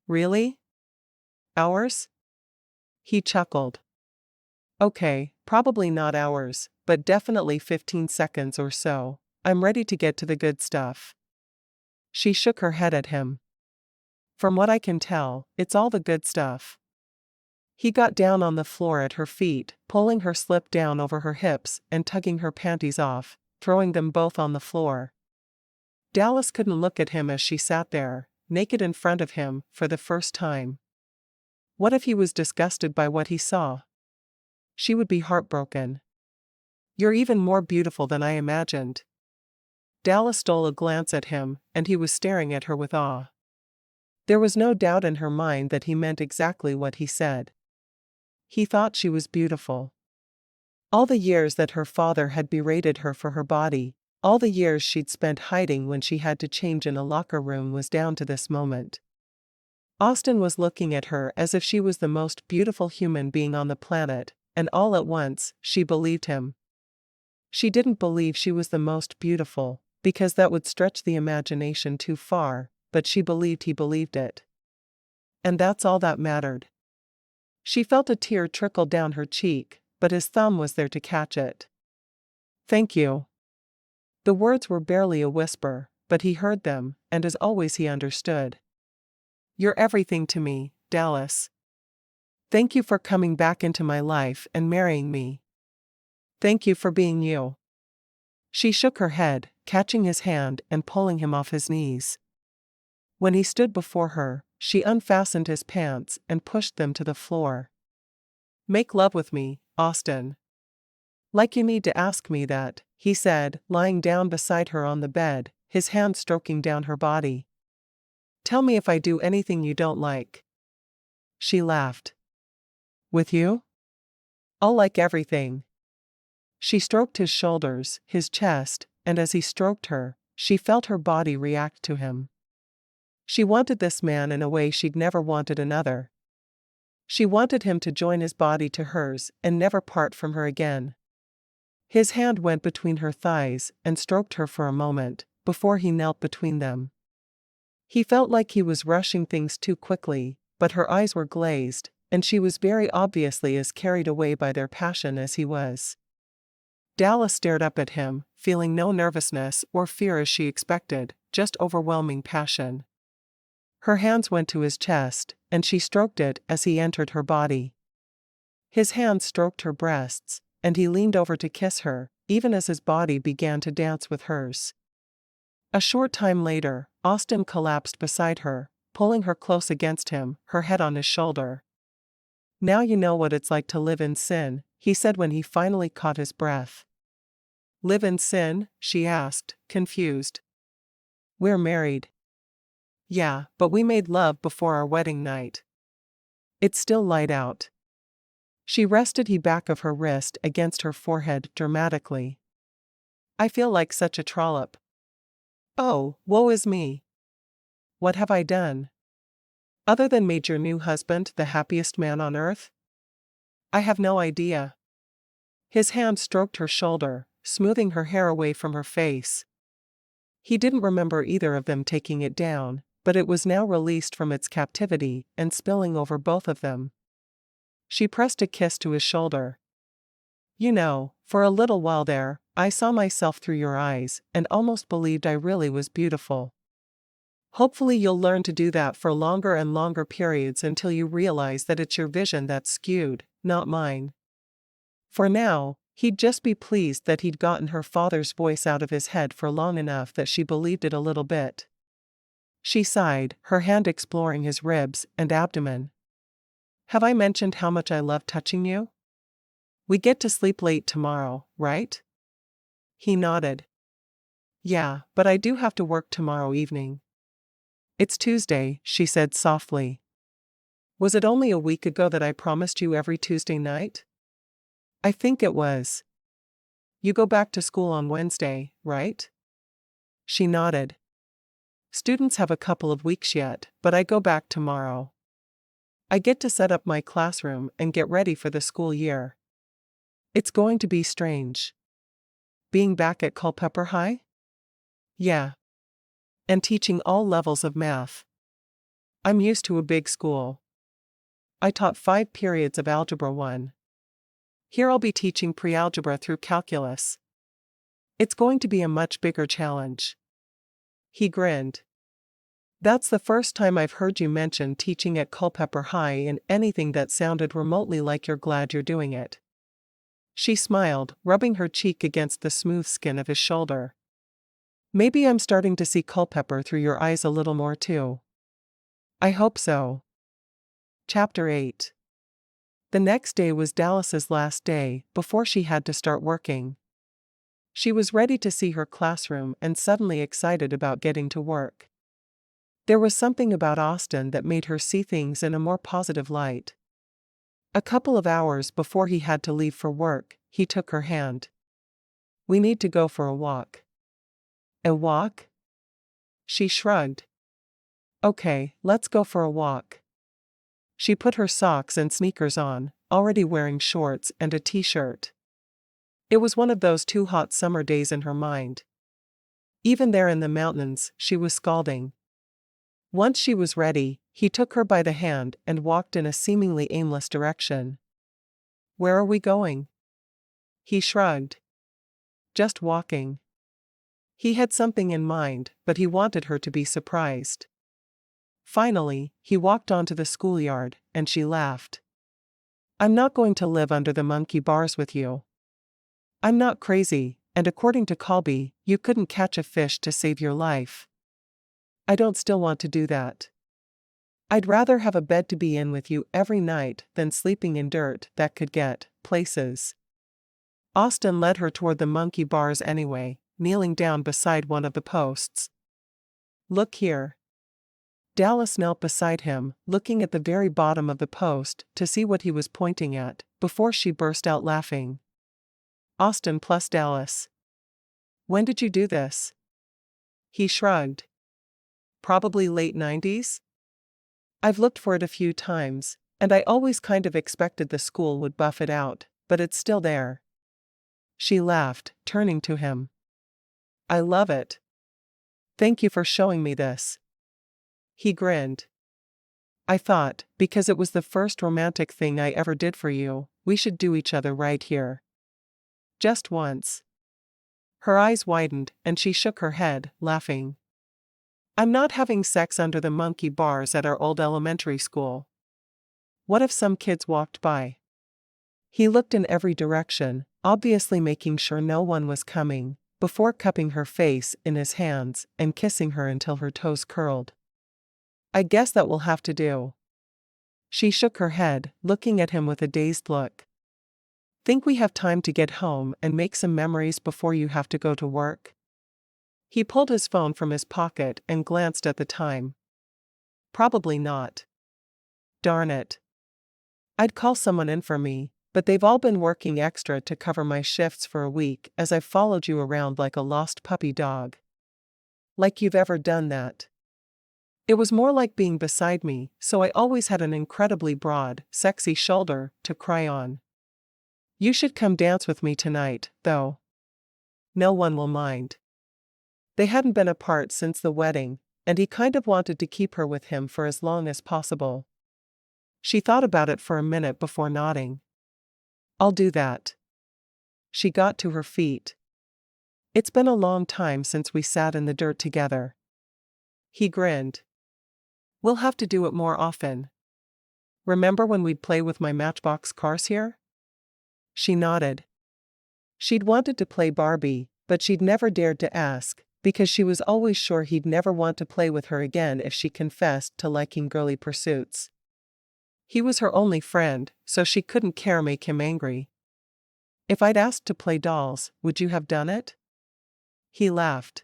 Really? Hours? He chuckled. Okay, probably not hours, but definitely 15 seconds or so. I'm ready to get to the good stuff. She shook her head at him. From what I can tell, it's all the good stuff. He got down on the floor at her feet, pulling her slip down over her hips and tugging her panties off, throwing them both on the floor. Dallas couldn't look at him as she sat there, naked in front of him, for the first time. What if he was disgusted by what he saw? She would be heartbroken. You're even more beautiful than I imagined. Dallas stole a glance at him, and he was staring at her with awe. There was no doubt in her mind that he meant exactly what he said. He thought she was beautiful. All the years that her father had berated her for her body, all the years she'd spent hiding when she had to change in a locker room was down to this moment. Austin was looking at her as if she was the most beautiful human being on the planet, and all at once, she believed him. She didn't believe she was the most beautiful, because that would stretch the imagination too far, but she believed he believed it. And that's all that mattered. She felt a tear trickle down her cheek, but his thumb was there to catch it. Thank you. The words were barely a whisper, but he heard them, and as always he understood. You're everything to me, Dallas. Thank you for coming back into my life and marrying me. Thank you for being you. She shook her head, catching his hand and pulling him off his knees. When he stood before her, she unfastened his pants and pushed them to the floor. Make love with me, Austin. Like you need to ask me that, he said, lying down beside her on the bed, his hand stroking down her body. Tell me if I do anything you don't like. She laughed. With you? I'll like everything. She stroked his shoulders, his chest, and as he stroked her, she felt her body react to him. She wanted this man in a way she'd never wanted another. She wanted him to join his body to hers and never part from her again. His hand went between her thighs and stroked her for a moment, before he knelt between them. He felt like he was rushing things too quickly, but her eyes were glazed, and she was very obviously as carried away by their passion as he was. Dallas stared up at him, feeling no nervousness or fear as she expected, just overwhelming passion. Her hands went to his chest, and she stroked it as he entered her body. His hands stroked her breasts, and he leaned over to kiss her, even as his body began to dance with hers. A short time later, Austin collapsed beside her, pulling her close against him, her head on his shoulder. Now you know what it's like to live in sin, he said when he finally caught his breath. Live in sin? She asked, confused. We're married. Yeah, but we made love before our wedding night. It's still light out. She rested the back of her wrist against her forehead dramatically. I feel like such a trollop. Oh, woe is me. What have I done? Other than made your new husband the happiest man on earth? I have no idea. His hand stroked her shoulder, smoothing her hair away from her face. He didn't remember either of them taking it down, but it was now released from its captivity and spilling over both of them. She pressed a kiss to his shoulder. You know, for a little while there, I saw myself through your eyes and almost believed I really was beautiful. Hopefully you'll learn to do that for longer and longer periods until you realize that it's your vision that's skewed, not mine. For now, he'd just be pleased that he'd gotten her father's voice out of his head for long enough that she believed it a little bit. She sighed, her hand exploring his ribs and abdomen. Have I mentioned how much I love touching you? We get to sleep late tomorrow, right? He nodded. Yeah, but I do have to work tomorrow evening. It's Tuesday, she said softly. Was it only a week ago that I promised you every Tuesday night? I think it was. You go back to school on Wednesday, right? She nodded. Students have a couple of weeks yet, but I go back tomorrow. I get to set up my classroom and get ready for the school year. It's going to be strange. Being back at Culpepper High? Yeah. And teaching all levels of math. I'm used to a big school. I taught 5 periods of Algebra 1. Here I'll be teaching pre-algebra through calculus. It's going to be a much bigger challenge. He grinned. That's the first time I've heard you mention teaching at Culpepper High in anything that sounded remotely like you're glad you're doing it. She smiled, rubbing her cheek against the smooth skin of his shoulder. Maybe I'm starting to see Culpepper through your eyes a little more too. I hope so. Chapter 8. The next day was Dallas's last day before she had to start working. She was ready to see her classroom and suddenly excited about getting to work. There was something about Austin that made her see things in a more positive light. A couple of hours before he had to leave for work, he took her hand. We need to go for a walk. A walk? She shrugged. Okay, let's go for a walk. She put her socks and sneakers on, already wearing shorts and a t-shirt. It was one of those too hot summer days in her mind. Even there in the mountains, she was scalding. Once she was ready, he took her by the hand and walked in a seemingly aimless direction. Where are we going? He shrugged. Just walking. He had something in mind, but he wanted her to be surprised. Finally, he walked onto the schoolyard, and she laughed. I'm not going to live under the monkey bars with you. I'm not crazy, and according to Colby, you couldn't catch a fish to save your life. I don't still want to do that. I'd rather have a bed to be in with you every night than sleeping in dirt that could get places. Austin led her toward the monkey bars anyway, kneeling down beside one of the posts. Look here. Dallas knelt beside him, looking at the very bottom of the post to see what he was pointing at, before she burst out laughing. Austin plus Dallas. When did you do this? He shrugged. Probably late 90s? I've looked for it a few times, and I always kind of expected the school would buff it out, but it's still there. She laughed, turning to him. I love it. Thank you for showing me this. He grinned. I thought, because it was the first romantic thing I ever did for you, we should do each other right here. Just once. Her eyes widened, and she shook her head, laughing. I'm not having sex under the monkey bars at our old elementary school. What if some kids walked by? He looked in every direction, obviously making sure no one was coming, before cupping her face in his hands and kissing her until her toes curled. I guess that will have to do. She shook her head, looking at him with a dazed look. Think we have time to get home and make some memories before you have to go to work? He pulled his phone from his pocket and glanced at the time. Probably not. Darn it. I'd call someone in for me, but they've all been working extra to cover my shifts for a week as I've followed you around like a lost puppy dog. Like you've ever done that. It was more like being beside me, so I always had an incredibly broad, sexy shoulder to cry on. You should come dance with me tonight, though. No one will mind. They hadn't been apart since the wedding, and he kind of wanted to keep her with him for as long as possible. She thought about it for a minute before nodding. "I'll do that." She got to her feet. "It's been a long time since we sat in the dirt together." He grinned. "We'll have to do it more often. Remember when we'd play with my Matchbox cars here?" She nodded. She'd wanted to play Barbie, but she'd never dared to ask, because she was always sure he'd never want to play with her again if she confessed to liking girly pursuits. He was her only friend, so she couldn't make him angry. "If I'd asked to play dolls, would you have done it?" He laughed.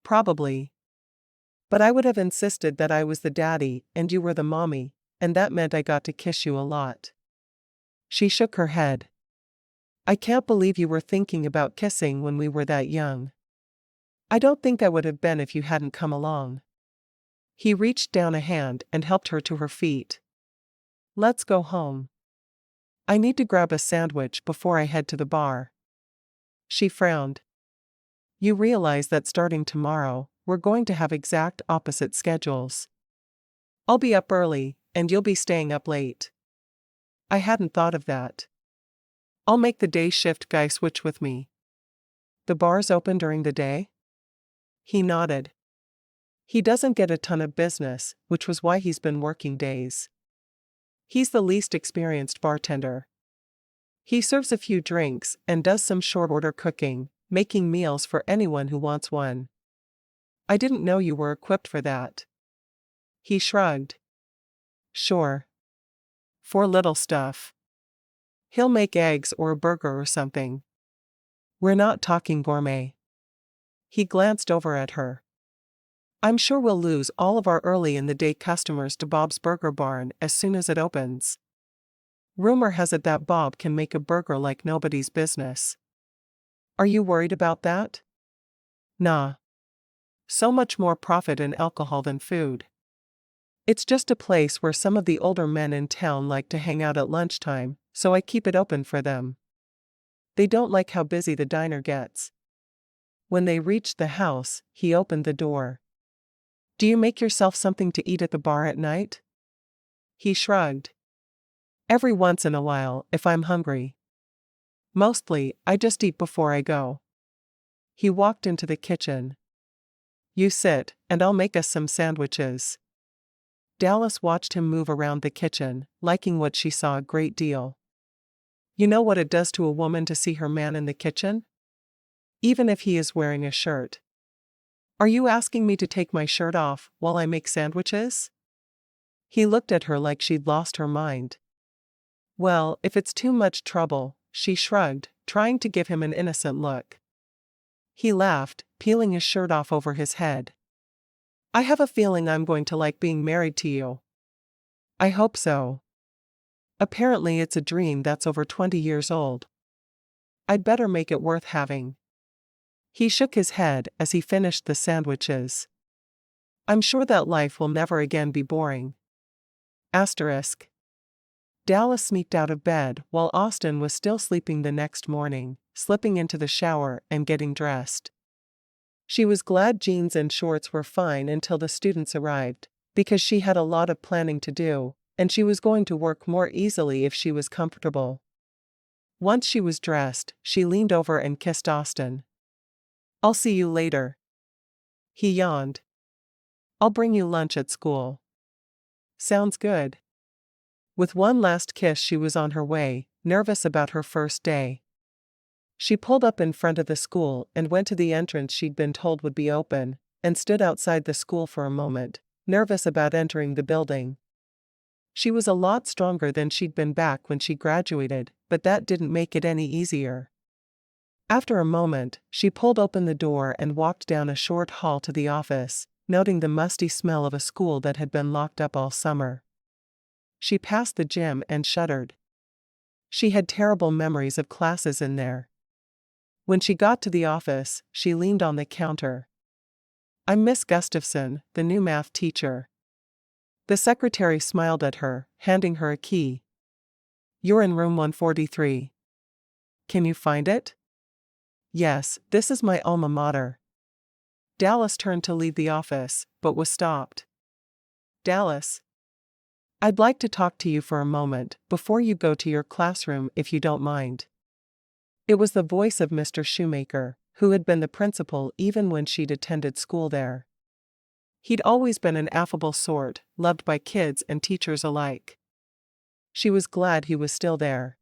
"Probably. But I would have insisted that I was the daddy and you were the mommy, and that meant I got to kiss you a lot." She shook her head. "I can't believe you were thinking about kissing when we were that young." "I don't think I would have been if you hadn't come along." He reached down a hand and helped her to her feet. "Let's go home. I need to grab a sandwich before I head to the bar." She frowned. "You realize that starting tomorrow, we're going to have exact opposite schedules. I'll be up early, and you'll be staying up late." "I hadn't thought of that." "I'll make the day shift guy switch with me." "The bar's open during the day?" He nodded. "He doesn't get a ton of business, which was why he's been working days. He's the least experienced bartender. He serves a few drinks and does some short-order cooking, making meals for anyone who wants one." "I didn't know you were equipped for that." He shrugged. "Sure. For little stuff. He'll make eggs or a burger or something. We're not talking gourmet." He glanced over at her. "I'm sure we'll lose all of our early-in-the-day customers to Bob's Burger Barn as soon as it opens. Rumor has it that Bob can make a burger like nobody's business." "Are you worried about that?" "Nah. So much more profit in alcohol than food. It's just a place where some of the older men in town like to hang out at lunchtime, so I keep it open for them. They don't like how busy the diner gets." When they reached the house, he opened the door. "Do you make yourself something to eat at the bar at night?" He shrugged. "Every once in a while, if I'm hungry. Mostly, I just eat before I go." He walked into the kitchen. "You sit, and I'll make us some sandwiches." Dallas watched him move around the kitchen, liking what she saw a great deal. You know what it does to a woman to see her man in the kitchen? Even if he is wearing a shirt. "Are you asking me to take my shirt off while I make sandwiches?" He looked at her like she'd lost her mind. "Well, if it's too much trouble," she shrugged, trying to give him an innocent look. He laughed, peeling his shirt off over his head. "I have a feeling I'm going to like being married to you." "I hope so. Apparently it's a dream that's over 20 years old. I'd better make it worth having." He shook his head as he finished the sandwiches. "I'm sure that life will never again be boring." Asterisk. Dallas sneaked out of bed while Austin was still sleeping the next morning, slipping into the shower and getting dressed. She was glad jeans and shorts were fine until the students arrived, because she had a lot of planning to do, and she was going to work more easily if she was comfortable. Once she was dressed, she leaned over and kissed Austin. "I'll see you later." He yawned. "I'll bring you lunch at school." "Sounds good." With one last kiss she was on her way, nervous about her first day. She pulled up in front of the school and went to the entrance she'd been told would be open, and stood outside the school for a moment, nervous about entering the building. She was a lot stronger than she'd been back when she graduated, but that didn't make it any easier. After a moment, she pulled open the door and walked down a short hall to the office, noting the musty smell of a school that had been locked up all summer. She passed the gym and shuddered. She had terrible memories of classes in there. When she got to the office, she leaned on the counter. "I'm Miss Gustafson, the new math teacher." The secretary smiled at her, handing her a key. "You're in room 143. Can you find it?" "Yes, this is my alma mater." Dallas turned to leave the office, but was stopped. Dallas, I'd like to talk to you for a moment before you go to your classroom if you don't mind. It was the voice of Mr. Shoemaker, who had been the principal even when she'd attended school there. He'd always been an affable sort, loved by kids and teachers alike. She was glad he was still there.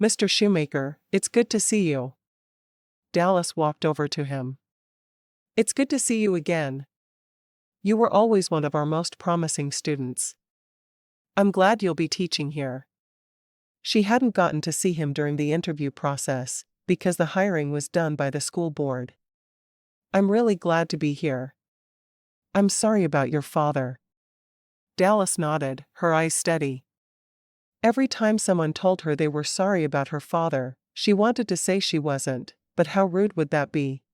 Mr. Shoemaker, it's good to see you. Dallas walked over to him. It's good to see you again. You were always one of our most promising students. I'm glad you'll be teaching here. She hadn't gotten to see him during the interview process, because the hiring was done by the school board. I'm really glad to be here. I'm sorry about your father. Dallas nodded, her eyes steady. Every time someone told her they were sorry about her father, she wanted to say she wasn't, but how rude would that be?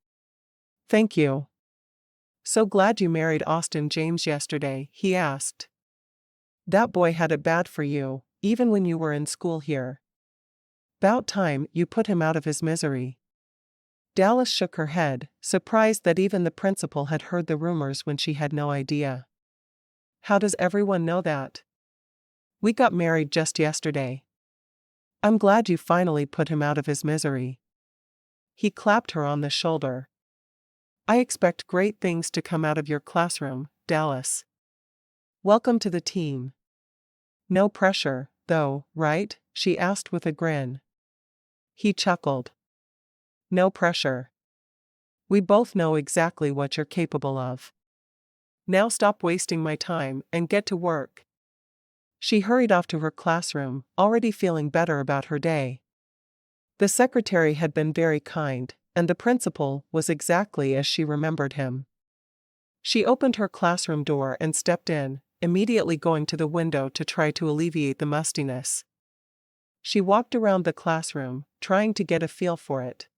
Thank you. So glad you married Austin James yesterday, he asked. That boy had it bad for you, even when you were in school here. 'Bout time you put him out of his misery. Dallas shook her head, surprised that even the principal had heard the rumors when she had no idea. How does everyone know that? We got married just yesterday. I'm glad you finally put him out of his misery. He clapped her on the shoulder. I expect great things to come out of your classroom, Dallas. Welcome to the team. No pressure, though, right? She asked with a grin. He chuckled. No pressure. We both know exactly what you're capable of. Now stop wasting my time and get to work. She hurried off to her classroom, already feeling better about her day. The secretary had been very kind, and the principal was exactly as she remembered him. She opened her classroom door and stepped in, immediately going to the window to try to alleviate the mustiness. She walked around the classroom, trying to get a feel for it.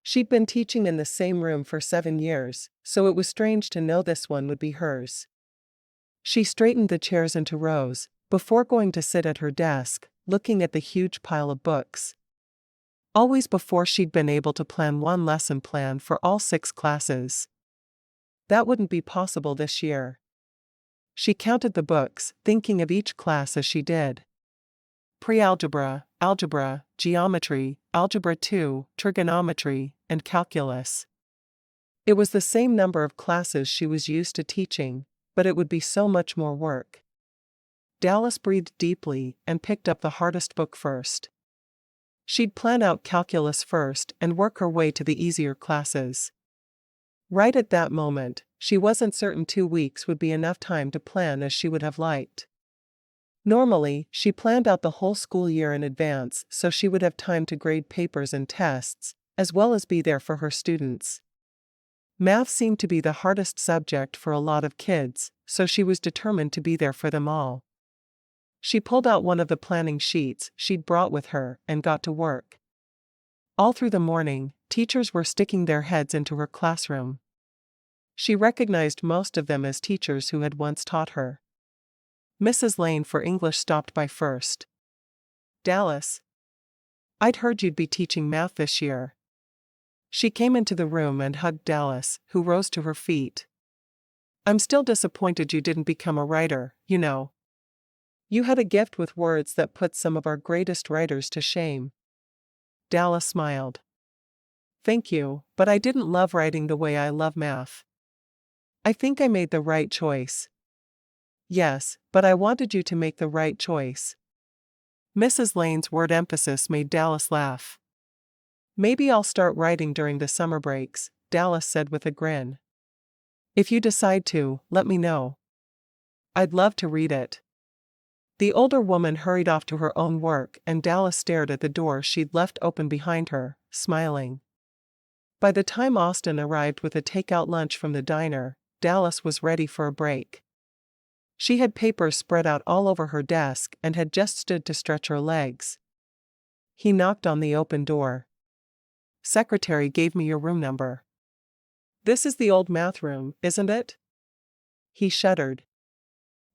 She'd been teaching in the same room for 7 years, so it was strange to know this one would be hers. She straightened the chairs into rows, before going to sit at her desk, looking at the huge pile of books. Always before she'd been able to plan one lesson plan for all 6 classes. That wouldn't be possible this year. She counted the books, thinking of each class as she did. Pre-algebra, algebra, geometry, algebra 2, trigonometry, and calculus. It was the same number of classes she was used to teaching, but it would be so much more work. Dallas breathed deeply and picked up the hardest book first. She'd plan out calculus first and work her way to the easier classes. Right at that moment, she wasn't certain 2 weeks would be enough time to plan as she would have liked. Normally, she planned out the whole school year in advance so she would have time to grade papers and tests, as well as be there for her students. Math seemed to be the hardest subject for a lot of kids, so she was determined to be there for them all. She pulled out one of the planning sheets she'd brought with her and got to work. All through the morning, teachers were sticking their heads into her classroom. She recognized most of them as teachers who had once taught her. Mrs. Lane for English stopped by first. Dallas, I'd heard you'd be teaching math this year. She came into the room and hugged Dallas, who rose to her feet. I'm still disappointed you didn't become a writer, you know. You had a gift with words that put some of our greatest writers to shame. Dallas smiled. Thank you, but I didn't love writing the way I love math. I think I made the right choice. Yes, but I wanted you to make the right choice. Mrs. Lane's word emphasis made Dallas laugh. Maybe I'll start writing during the summer breaks, Dallas said with a grin. If you decide to, let me know. I'd love to read it. The older woman hurried off to her own work and Dallas stared at the door she'd left open behind her, smiling. By the time Austin arrived with a takeout lunch from the diner, Dallas was ready for a break. She had papers spread out all over her desk and had just stood to stretch her legs. He knocked on the open door. Secretary gave me your room number. This is the old math room, isn't it? He shuddered.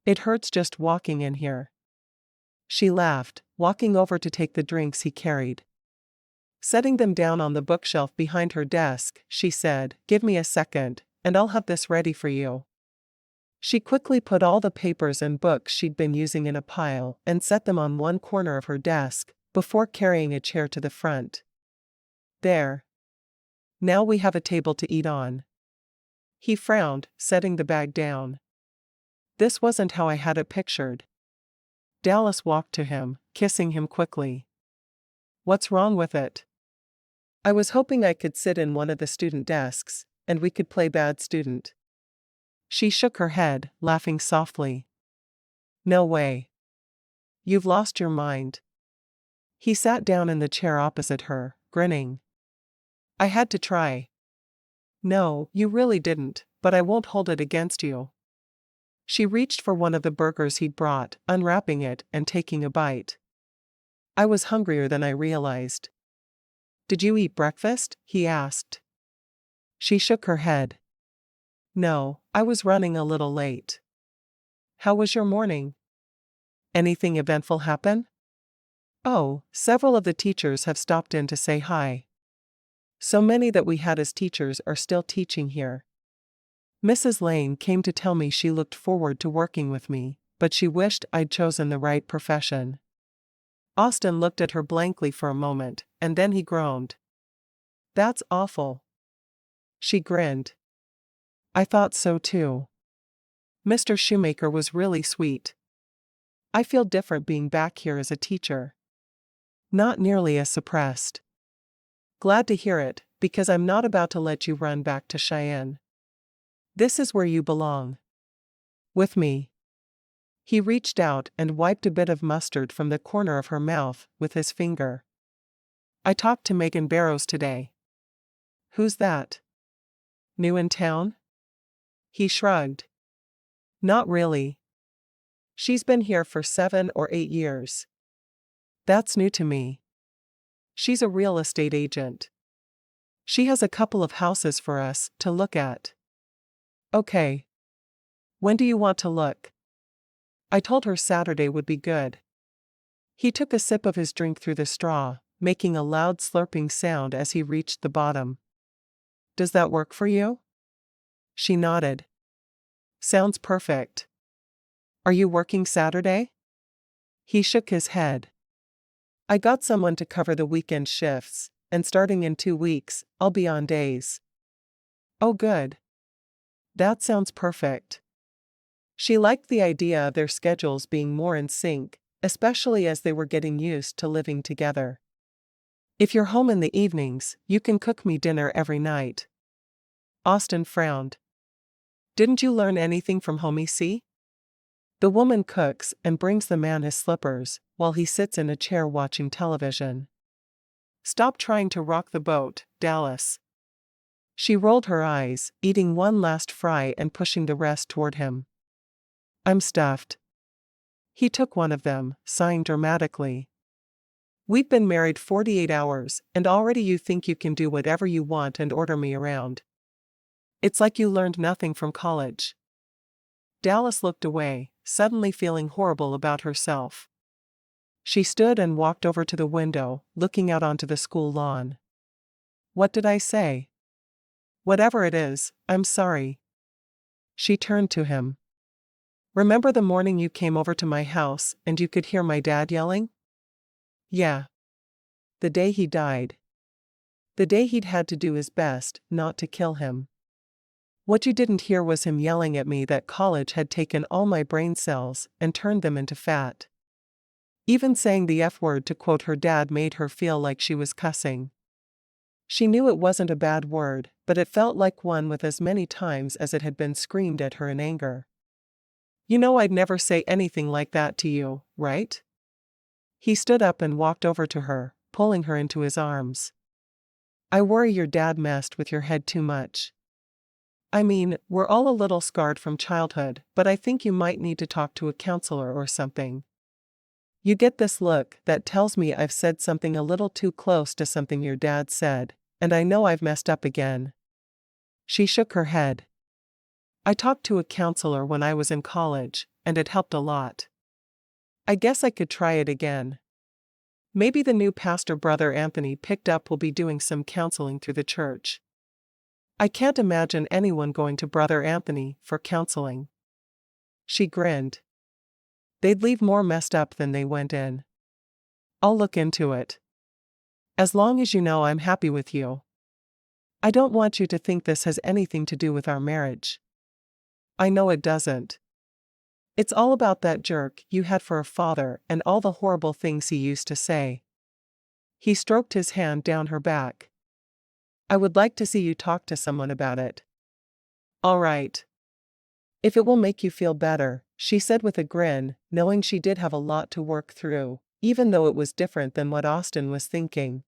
It hurts just walking in here. She laughed, walking over to take the drinks he carried. Setting them down on the bookshelf behind her desk, she said, "Give me a second, and I'll have this ready for you." She quickly put all the papers and books she'd been using in a pile and set them on one corner of her desk, before carrying a chair to the front. "There. Now we have a table to eat on." He frowned, setting the bag down. "This wasn't how I had it pictured." Dallas walked to him, kissing him quickly. "What's wrong with it?" "I was hoping I could sit in one of the student desks, and we could play bad student." She shook her head, laughing softly. "No way. You've lost your mind." He sat down in the chair opposite her, grinning. "I had to try." "No, you really didn't, but I won't hold it against you." She reached for one of the burgers he'd brought, unwrapping it and taking a bite. "I was hungrier than I realized." "Did you eat breakfast?" he asked. She shook her head. "No, I was running a little late." "How was your morning? Anything eventful happen?" "Oh, several of the teachers have stopped in to say hi. So many that we had as teachers are still teaching here. Mrs. Lane came to tell me she looked forward to working with me, but she wished I'd chosen the right profession." Austin looked at her blankly for a moment, and then he groaned. "That's awful." She grinned. "I thought so too. Mr. Shoemaker was really sweet. I feel different being back here as a teacher. Not nearly as suppressed." "Glad to hear it, because I'm not about to let you run back to Cheyenne. This is where you belong. With me." He reached out and wiped a bit of mustard from the corner of her mouth with his finger. "I talked to Megan Barrows today." "Who's that? New in town?" He shrugged. "Not really. She's been here for 7 or 8 years. That's new to me. She's a real estate agent. She has a couple of houses for us to look at." "Okay. When do you want to look?" I told her Saturday would be good." He took a sip of his drink through the straw, making a loud slurping sound as he reached the bottom. "Does that work for you?" She nodded. "Sounds perfect. Are you working Saturday?" He shook his head. "I got someone to cover the weekend shifts, and starting in 2 weeks, I'll be on days." "Oh good. That sounds perfect." She liked the idea of their schedules being more in sync, especially as they were getting used to living together. "If you're home in the evenings, you can cook me dinner every night." Austin frowned. "Didn't you learn anything from Homie C? The woman cooks and brings the man his slippers, while he sits in a chair watching television." "Stop trying to rock the boat, Dallas." She rolled her eyes, eating one last fry and pushing the rest toward him. "I'm stuffed." He took one of them, sighing dramatically. "We've been married 48 hours, and already you think you can do whatever you want and order me around. It's like you learned nothing from college." Dallas looked away, suddenly feeling horrible about herself. She stood and walked over to the window, looking out onto the school lawn. "What did I say?" "Whatever it is, I'm sorry." She turned to him. "Remember the morning you came over to my house and you could hear my dad yelling?" "Yeah. The day he died. The day he'd had to do his best not to kill him. What you didn't hear was him yelling at me that college had taken all my brain cells and turned them into fat. Even saying the F word to quote her dad made her feel like she was cussing. She knew it wasn't a bad word, but it felt like one with as many times as it had been screamed at her in anger. You know I'd never say anything like that to you, right?" He stood up and walked over to her, pulling her into his arms. "I worry your dad messed with your head too much. I mean, we're all a little scarred from childhood, but I think you might need to talk to a counselor or something. You get this look that tells me I've said something a little too close to something your dad said, and I know I've messed up again." She shook her head. "I talked to a counselor when I was in college, and it helped a lot. I guess I could try it again." Maybe the new pastor Brother Anthony picked up will be doing some counseling through the church. I can't imagine anyone going to Brother Anthony for counseling. She grinned. They'd leave more messed up than they went in. I'll look into it. As long as you know I'm happy with you. I don't want you to think this has anything to do with our marriage. I know it doesn't. It's all about that jerk you had for a father and all the horrible things he used to say. He stroked his hand down her back. I would like to see you talk to someone about it. All right. If it will make you feel better, she said with a grin, knowing she did have a lot to work through, even though it was different than what Austin was thinking.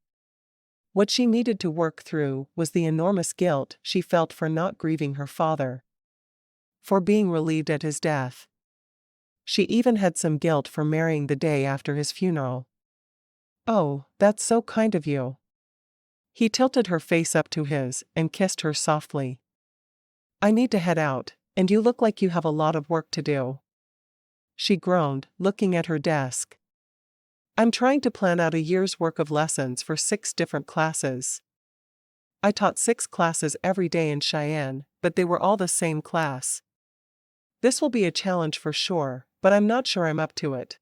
What she needed to work through was the enormous guilt she felt for not grieving her father. For being relieved at his death. She even had some guilt for marrying the day after his funeral. Oh, that's so kind of you. He tilted her face up to his and kissed her softly. I need to head out, and you look like you have a lot of work to do. She groaned, looking at her desk. I'm trying to plan out a year's work of lessons for 6 different classes. I taught 6 classes every day in Cheyenne, but they were all the same class. This will be a challenge for sure, but I'm not sure I'm up to it.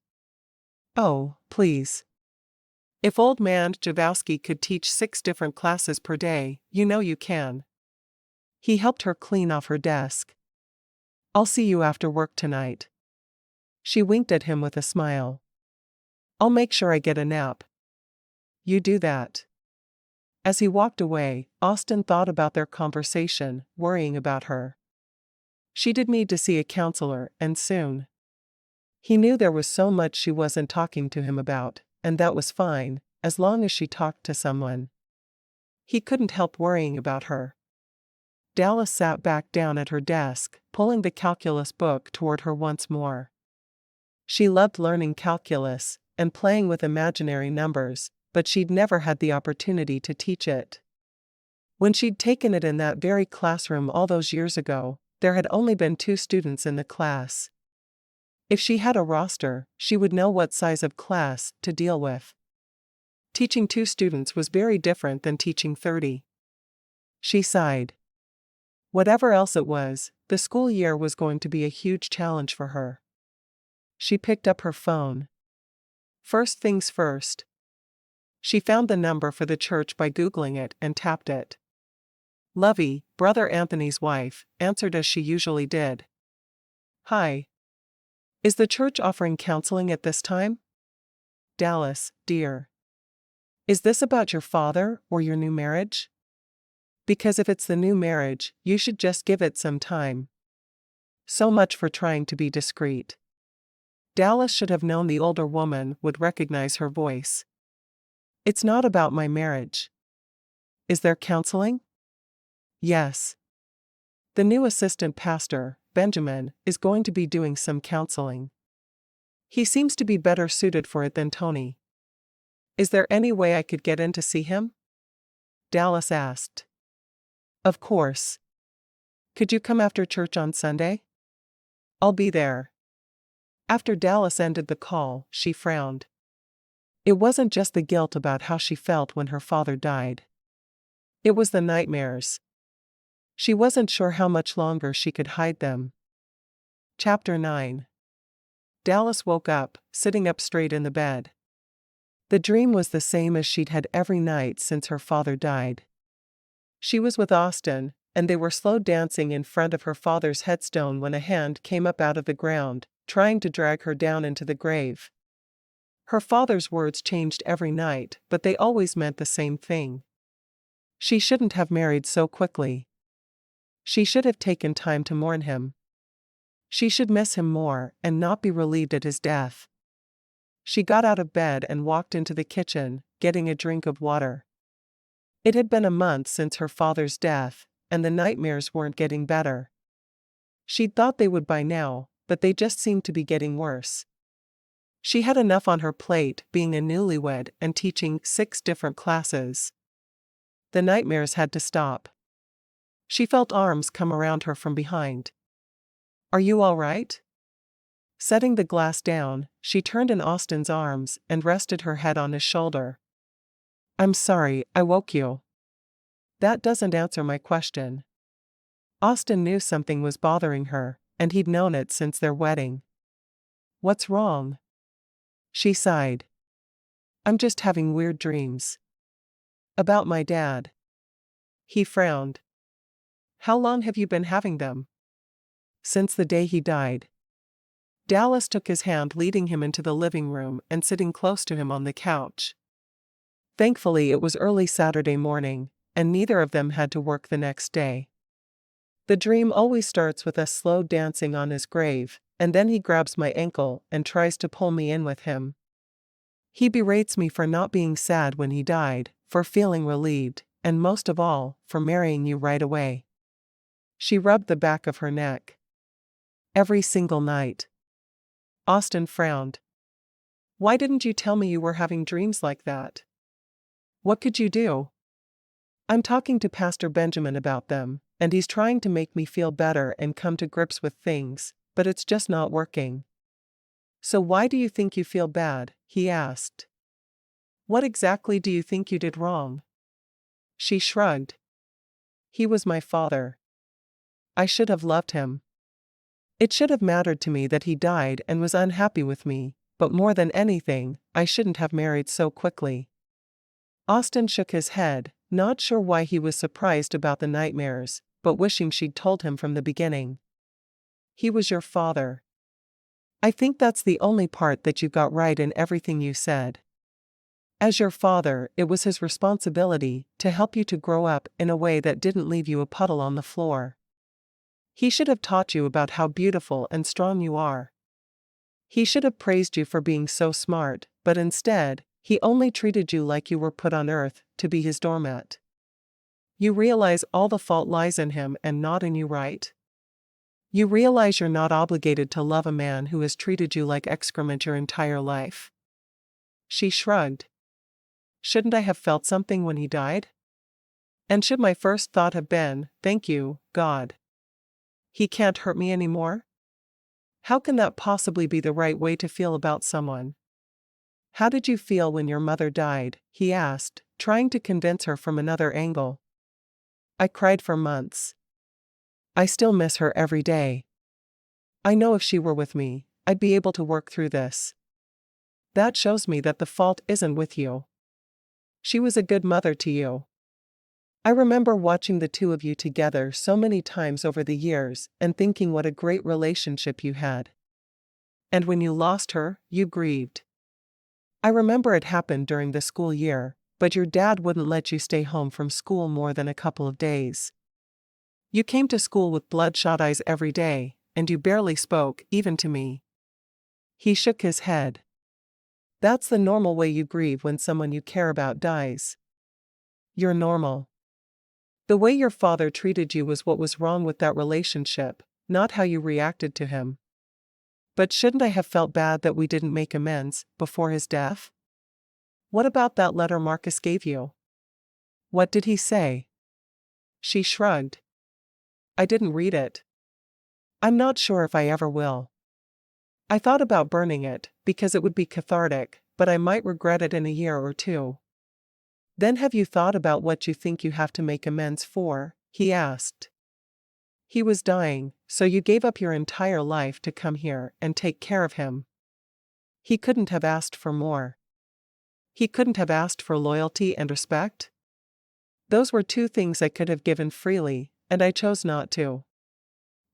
Oh, please. If old man Javowski could teach 6 different classes per day, you know you can. He helped her clean off her desk. I'll see you after work tonight. She winked at him with a smile. I'll make sure I get a nap. You do that. As he walked away, Austin thought about their conversation, worrying about her. She did need to see a counselor, and soon. He knew there was so much she wasn't talking to him about, and that was fine, as long as she talked to someone. He couldn't help worrying about her. Dallas sat back down at her desk, pulling the calculus book toward her once more. She loved learning calculus and playing with imaginary numbers, but she'd never had the opportunity to teach it. When she'd taken it in that very classroom all those years ago, there had only been 2 students in the class. If she had a roster, she would know what size of class to deal with. Teaching 2 students was very different than teaching 30. She sighed. Whatever else it was, the school year was going to be a huge challenge for her. She picked up her phone. First things first. She found the number for the church by Googling it and tapped it. Lovey, Brother Anthony's wife, answered as she usually did. Hi. Is the church offering counseling at this time? Dallas, dear. Is this about your father or your new marriage? Because if it's the new marriage, you should just give it some time. So much for trying to be discreet. Dallas should have known the older woman would recognize her voice. It's not about my marriage. Is there counseling? Yes. The new assistant pastor, Benjamin, is going to be doing some counseling. He seems to be better suited for it than Tony. Is there any way I could get in to see him? Dallas asked. Of course. Could you come after church on Sunday? I'll be there. After Dallas ended the call, she frowned. It wasn't just the guilt about how she felt when her father died. It was the nightmares. She wasn't sure how much longer she could hide them. Chapter 9. Dallas woke up, sitting up straight in the bed. The dream was the same as she'd had every night since her father died. She was with Austin, and they were slow dancing in front of her father's headstone when a hand came up out of the ground, trying to drag her down into the grave. Her father's words changed every night, but they always meant the same thing. She shouldn't have married so quickly. She should have taken time to mourn him. She should miss him more and not be relieved at his death. She got out of bed and walked into the kitchen, getting a drink of water. It had been a month since her father's death, and the nightmares weren't getting better. She'd thought they would by now, but they just seemed to be getting worse. She had enough on her plate being a newlywed and teaching 6 different classes. The nightmares had to stop. She felt arms come around her from behind. Are you all right? Setting the glass down, she turned in Austin's arms and rested her head on his shoulder. I'm sorry, I woke you. That doesn't answer my question. Austin knew something was bothering her, and he'd known it since their wedding. What's wrong? She sighed. I'm just having weird dreams. About my dad. He frowned. How long have you been having them? Since the day he died. Dallas took his hand, leading him into the living room and sitting close to him on the couch. Thankfully, it was early Saturday morning, and neither of them had to work the next day. The dream always starts with us slow dancing on his grave, and then he grabs my ankle and tries to pull me in with him. He berates me for not being sad when he died, for feeling relieved, and most of all, for marrying you right away. She rubbed the back of her neck. Every single night. Austin frowned. Why didn't you tell me you were having dreams like that? What could you do? I'm talking to Pastor Benjamin about them, and he's trying to make me feel better and come to grips with things, but it's just not working. So why do you think you feel bad? He asked. What exactly do you think you did wrong? She shrugged. He was my father. I should have loved him. It should have mattered to me that he died and was unhappy with me, but more than anything, I shouldn't have married so quickly. Austin shook his head, not sure why he was surprised about the nightmares, but wishing she'd told him from the beginning. He was your father. I think that's the only part that you got right in everything you said. As your father, it was his responsibility to help you to grow up in a way that didn't leave you a puddle on the floor. He should have taught you about how beautiful and strong you are. He should have praised you for being so smart, but instead, he only treated you like you were put on earth to be his doormat. You realize all the fault lies in him and not in you, right? You realize you're not obligated to love a man who has treated you like excrement your entire life. She shrugged. Shouldn't I have felt something when he died? And should my first thought have been, thank you, God. He can't hurt me anymore? How can that possibly be the right way to feel about someone? How did you feel when your mother died? He asked, trying to convince her from another angle. I cried for months. I still miss her every day. I know if she were with me, I'd be able to work through this. That shows me that the fault isn't with you. She was a good mother to you. I remember watching the two of you together so many times over the years and thinking what a great relationship you had. And when you lost her, you grieved. I remember it happened during the school year, but your dad wouldn't let you stay home from school more than a couple of days. You came to school with bloodshot eyes every day, and you barely spoke, even to me. He shook his head. That's the normal way you grieve when someone you care about dies. You're normal. The way your father treated you was what was wrong with that relationship, not how you reacted to him. But shouldn't I have felt bad that we didn't make amends before his death? What about that letter Marcus gave you? What did he say? She shrugged. I didn't read it. I'm not sure if I ever will. I thought about burning it, because it would be cathartic, but I might regret it in a year or two. Then have you thought about what you think you have to make amends for? He asked. He was dying, so you gave up your entire life to come here and take care of him. He couldn't have asked for more. He couldn't have asked for loyalty and respect? Those were two things I could have given freely, and I chose not to.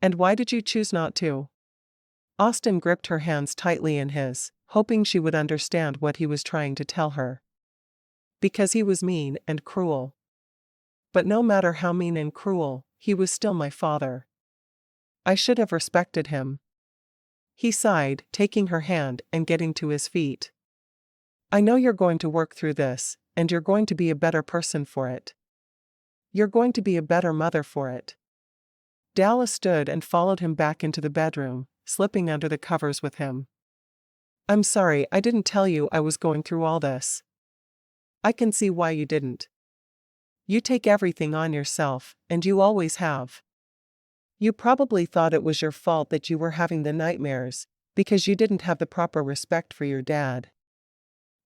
And why did you choose not to? Austin gripped her hands tightly in his, hoping she would understand what he was trying to tell her. Because he was mean and cruel. But no matter how mean and cruel, he was still my father. I should have respected him. He sighed, taking her hand and getting to his feet. I know you're going to work through this, and you're going to be a better person for it. You're going to be a better mother for it. Dallas stood and followed him back into the bedroom, slipping under the covers with him. I'm sorry I didn't tell you I was going through all this. I can see why you didn't. You take everything on yourself, and you always have. You probably thought it was your fault that you were having the nightmares, because you didn't have the proper respect for your dad.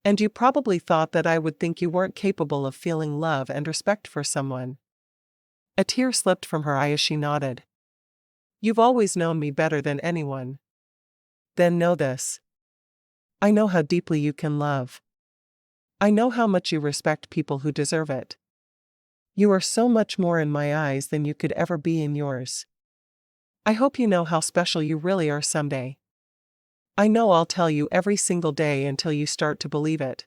And you probably thought that I would think you weren't capable of feeling love and respect for someone." A tear slipped from her eye as she nodded. "You've always known me better than anyone. Then know this. I know how deeply you can love. I know how much you respect people who deserve it. You are so much more in my eyes than you could ever be in yours. I hope you know how special you really are someday. I know I'll tell you every single day until you start to believe it."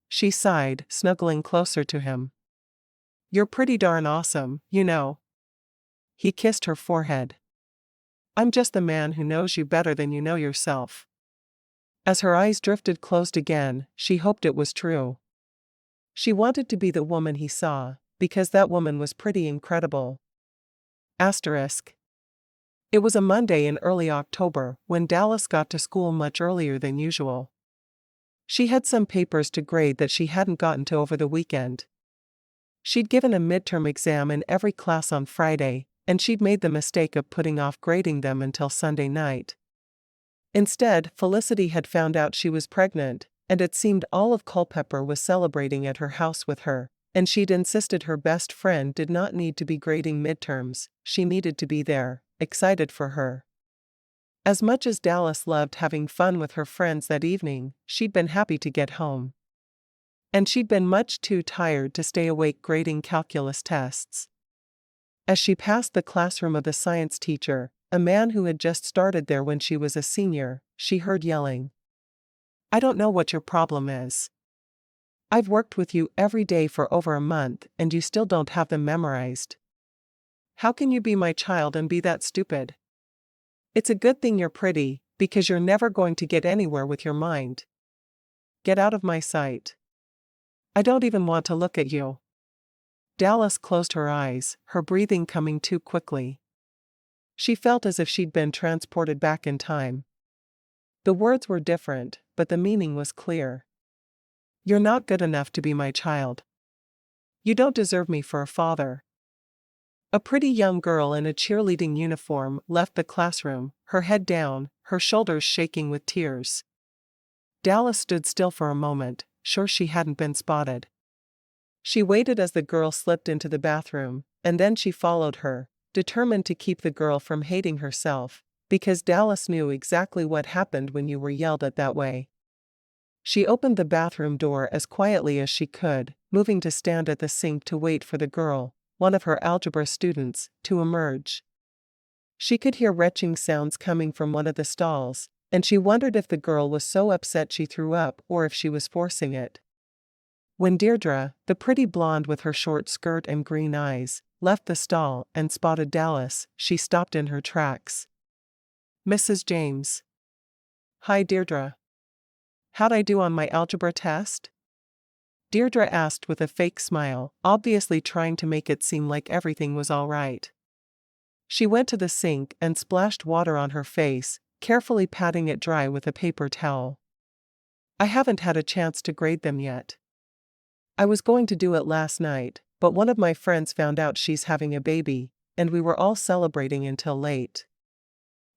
She sighed, snuggling closer to him. "You're pretty darn awesome, you know." He kissed her forehead. "I'm just the man who knows you better than you know yourself." As her eyes drifted closed again, she hoped it was true. She wanted to be the woman he saw, because that woman was pretty incredible. Asterisk. It was a Monday in early October when Dallas got to school much earlier than usual. She had some papers to grade that she hadn't gotten to over the weekend. She'd given a midterm exam in every class on Friday, and she'd made the mistake of putting off grading them until Sunday night. Instead, Felicity had found out she was pregnant, and it seemed all of Culpepper was celebrating at her house with her, and she'd insisted her best friend did not need to be grading midterms, she needed to be there, excited for her. As much as Dallas loved having fun with her friends that evening, she'd been happy to get home. And she'd been much too tired to stay awake grading calculus tests. As she passed the classroom of the science teacher, a man who had just started there when she was a senior, she heard yelling, "I don't know what your problem is. I've worked with you every day for over a month and you still don't have them memorized. How can you be my child and be that stupid? It's a good thing you're pretty, because you're never going to get anywhere with your mind. Get out of my sight. I don't even want to look at you." Dallas closed her eyes, her breathing coming too quickly. She felt as if she'd been transported back in time. The words were different, but the meaning was clear. "You're not good enough to be my child. You don't deserve me for a father." A pretty young girl in a cheerleading uniform left the classroom, her head down, her shoulders shaking with tears. Dallas stood still for a moment, sure she hadn't been spotted. She waited as the girl slipped into the bathroom, and then she followed her, determined to keep the girl from hating herself, because Dallas knew exactly what happened when you were yelled at that way. She opened the bathroom door as quietly as she could, moving to stand at the sink to wait for the girl, one of her algebra students, to emerge. She could hear retching sounds coming from one of the stalls, and she wondered if the girl was so upset she threw up or if she was forcing it. When Deirdre, the pretty blonde with her short skirt and green eyes, left the stall and spotted Dallas, she stopped in her tracks. "Mrs. James." "Hi, Deirdre. How'd I do on my algebra test?" Deirdre asked with a fake smile, obviously trying to make it seem like everything was all right. She went to the sink and splashed water on her face, carefully patting it dry with a paper towel. "I haven't had a chance to grade them yet. I was going to do it last night, but one of my friends found out she's having a baby, and we were all celebrating until late."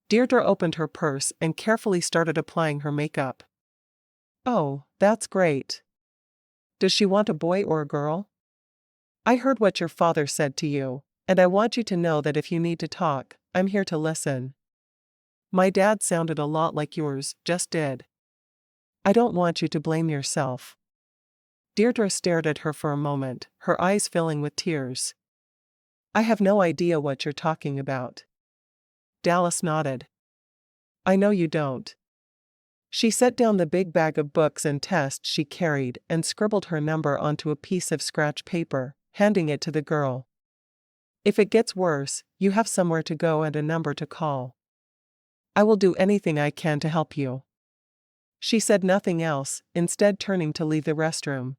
Deirdre opened her purse and carefully started applying her makeup. "Oh, that's great. Does she want a boy or a girl? I heard what your father said to you, and I want you to know that if you need to talk, I'm here to listen. My dad sounded a lot like yours, just did. I don't want you to blame yourself." Deirdre stared at her for a moment, her eyes filling with tears. "I have no idea what you're talking about." Dallas nodded. "I know you don't." She set down the big bag of books and tests she carried and scribbled her number onto a piece of scratch paper, handing it to the girl. "If it gets worse, you have somewhere to go and a number to call. I will do anything I can to help you." She said nothing else, instead turning to leave the restroom.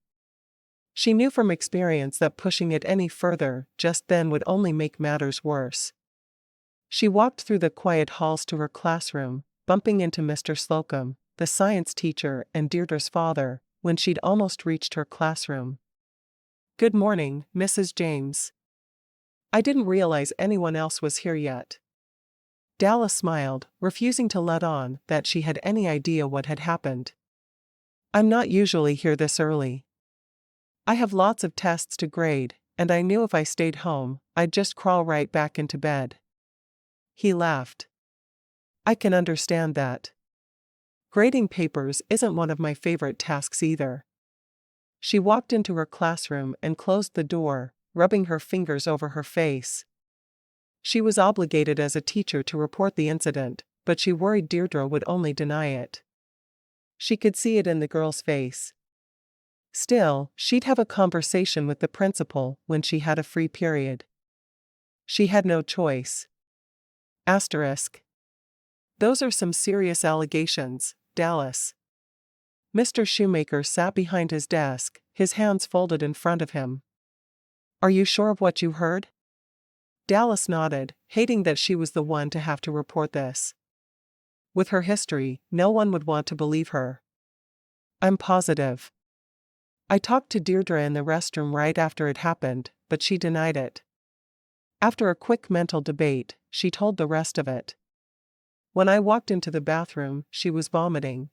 She knew from experience that pushing it any further just then would only make matters worse. She walked through the quiet halls to her classroom, bumping into Mr. Slocum, the science teacher and Deirdre's father, when she'd almost reached her classroom. "Good morning, Mrs. James. I didn't realize anyone else was here yet." Dallas smiled, refusing to let on that she had any idea what had happened. I'm not usually here this early. I have lots of tests to grade, and I knew if I stayed home, I'd just crawl right back into bed. He laughed. I can understand that. Grading papers isn't one of my favorite tasks either. She walked into her classroom and closed the door, rubbing her fingers over her face. She was obligated as a teacher to report the incident, but she worried Deirdre would only deny it. She could see it in the girl's face. Still, she'd have a conversation with the principal when she had a free period. She had no choice. Asterisk. Those are some serious allegations, Dallas. Mr. Shoemaker sat behind his desk, his hands folded in front of him. Are you sure of what you heard? Dallas nodded, hating that she was the one to have to report this. With her history, no one would want to believe her. I'm positive. I talked to Deirdre in the restroom right after it happened, but she denied it. After a quick mental debate, she told the rest of it. When I walked into the bathroom, she was vomiting.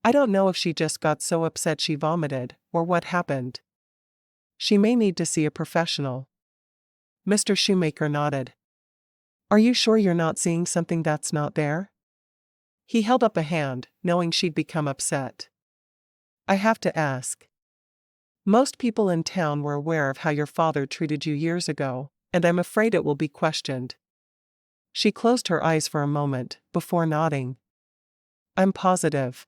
I don't know if she just got so upset she vomited, or what happened. She may need to see a professional. Mr. Shoemaker nodded. Are you sure you're not seeing something that's not there? He held up a hand, knowing she'd become upset. I have to ask. Most people in town were aware of how your father treated you years ago, and I'm afraid it will be questioned. She closed her eyes for a moment, before nodding. I'm positive.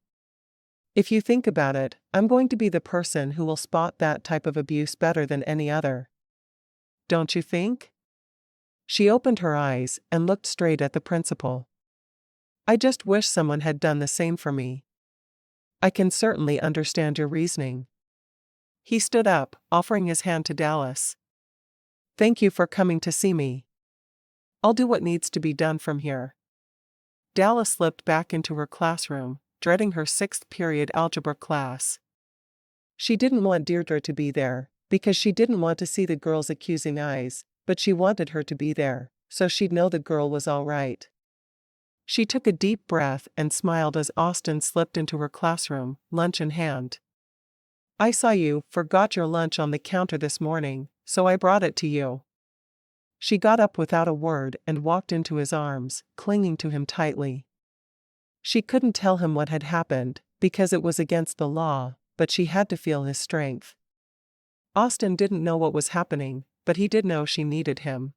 If you think about it, I'm going to be the person who will spot that type of abuse better than any other. Don't you think? She opened her eyes and looked straight at the principal. I just wish someone had done the same for me. I can certainly understand your reasoning. He stood up, offering his hand to Dallas. Thank you for coming to see me. I'll do what needs to be done from here. Dallas slipped back into her classroom, dreading her 6th period algebra class. She didn't want Deirdre to be there, because she didn't want to see the girl's accusing eyes, but she wanted her to be there, so she'd know the girl was all right. She took a deep breath and smiled as Austin slipped into her classroom, lunch in hand. I saw you forgot your lunch on the counter this morning, so I brought it to you. She got up without a word and walked into his arms, clinging to him tightly. She couldn't tell him what had happened, because it was against the law, but she had to feel his strength. Austin didn't know what was happening, but he did know she needed him.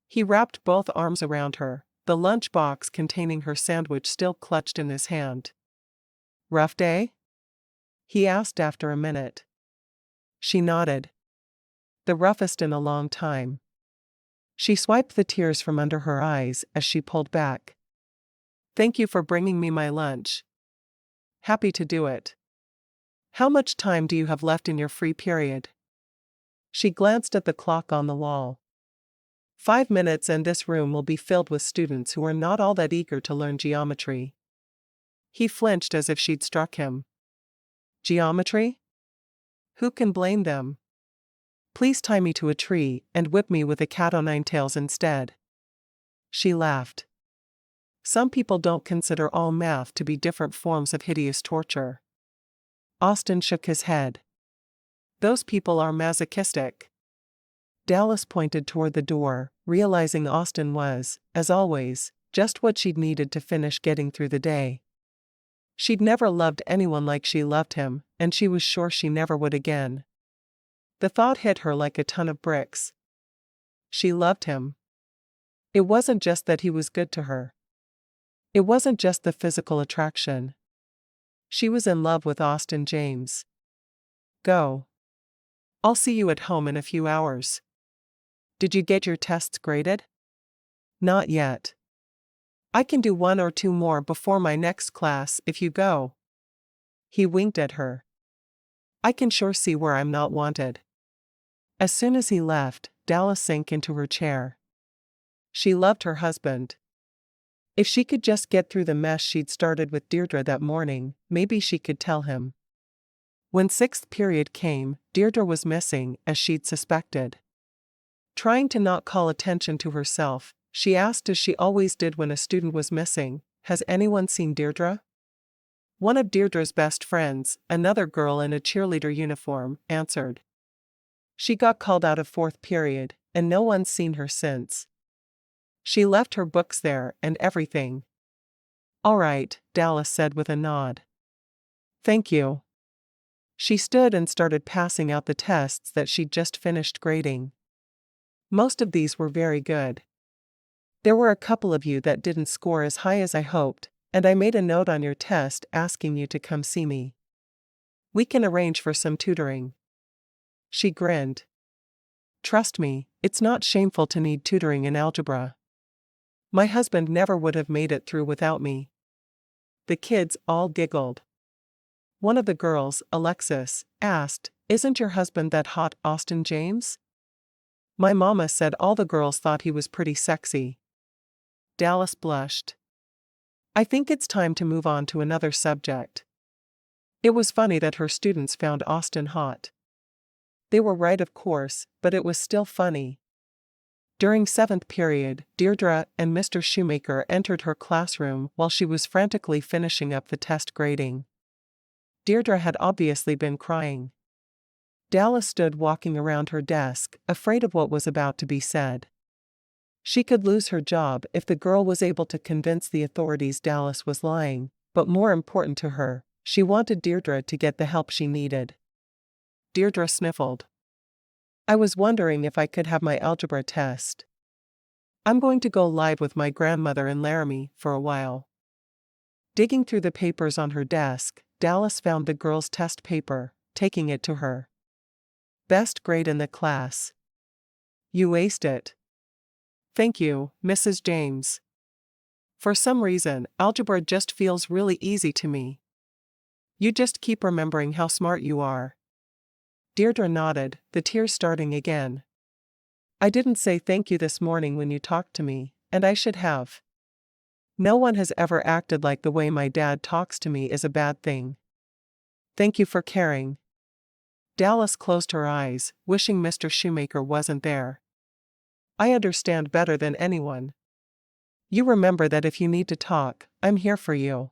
He wrapped both arms around her, the lunch box containing her sandwich still clutched in his hand. Rough day? He asked after a minute. She nodded. The roughest in a long time. She swiped the tears from under her eyes as she pulled back. Thank you for bringing me my lunch. Happy to do it. How much time do you have left in your free period? She glanced at the clock on the wall. 5 minutes and this room will be filled with students who are not all that eager to learn geometry. He flinched as if she'd struck him. Geometry? Who can blame them? Please tie me to a tree and whip me with a cat o' nine tails instead. She laughed. Some people don't consider all math to be different forms of hideous torture. Austin shook his head. Those people are masochistic. Dallas pointed toward the door, realizing Austin was, as always, just what she'd needed to finish getting through the day. She'd never loved anyone like she loved him, and she was sure she never would again. The thought hit her like a ton of bricks. She loved him. It wasn't just that he was good to her. It wasn't just the physical attraction. She was in love with Austin James. Go. I'll see you at home in a few hours. Did you get your tests graded? Not yet. I can do 1 or 2 more before my next class if you go. He winked at her. I can sure see where I'm not wanted. As soon as he left, Dallas sank into her chair. She loved her husband. If she could just get through the mess she'd started with Deirdre that morning, maybe she could tell him. When 6th period came, Deirdre was missing, as she'd suspected. Trying to not call attention to herself, She asked as she always did when a student was missing, "Has anyone seen Deirdre?" One of Deirdre's best friends, another girl in a cheerleader uniform, answered. She got called out of fourth period, and no one's seen her since. She left her books there and everything. All right, Dallas said with a nod. Thank you. She stood and started passing out the tests that she'd just finished grading. Most of these were very good. There were a couple of you that didn't score as high as I hoped, and I made a note on your test asking you to come see me. We can arrange for some tutoring. She grinned. Trust me, it's not shameful to need tutoring in algebra. My husband never would have made it through without me. The kids all giggled. One of the girls, Alexis, asked, "Isn't your husband that hot Austin James?" My mama said all the girls thought he was pretty sexy. Dallas blushed. I think it's time to move on to another subject. It was funny that her students found Austin hot. They were right, of course, but it was still funny. During seventh period, Deirdre and Mr. Shoemaker entered her classroom while she was frantically finishing up the test grading. Deirdre had obviously been crying. Dallas stood walking around her desk, afraid of what was about to be said. She could lose her job if the girl was able to convince the authorities Dallas was lying, but more important to her, she wanted Deirdre to get the help she needed. Deirdre sniffled. I was wondering if I could have my algebra test. I'm going to go live with my grandmother in Laramie for a while. Digging through the papers on her desk, Dallas found the girl's test paper, taking it to her. Best grade in the class. You aced it. Thank you, Mrs. James. For some reason, algebra just feels really easy to me. You just keep remembering how smart you are. Deirdre nodded, the tears starting again. I didn't say thank you this morning when you talked to me, and I should have. No one has ever acted like the way my dad talks to me is a bad thing. Thank you for caring. Dallas closed her eyes, wishing Mr. Shoemaker wasn't there. I understand better than anyone. You remember that if you need to talk, I'm here for you.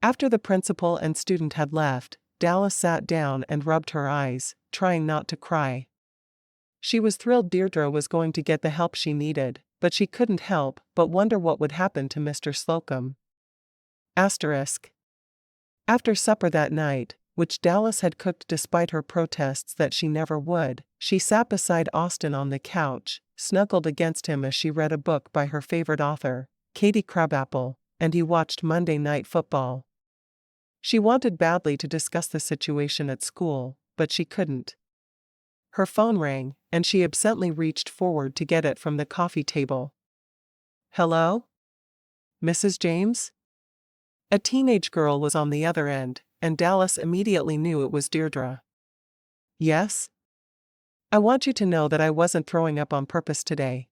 After the principal and student had left, Dallas sat down and rubbed her eyes, trying not to cry. She was thrilled Deirdre was going to get the help she needed, but she couldn't help but wonder what would happen to Mr. Slocum. Asterisk. After supper that night, which Dallas had cooked despite her protests that she never would, she sat beside Austin on the couch, snuggled against him as she read a book by her favorite author, Katie Crabapple, and he watched Monday Night Football. She wanted badly to discuss the situation at school, but she couldn't. Her phone rang, and she absently reached forward to get it from the coffee table. Hello? Mrs. James? A teenage girl was on the other end, and Dallas immediately knew it was Deirdre. Yes? I want you to know that I wasn't throwing up on purpose today.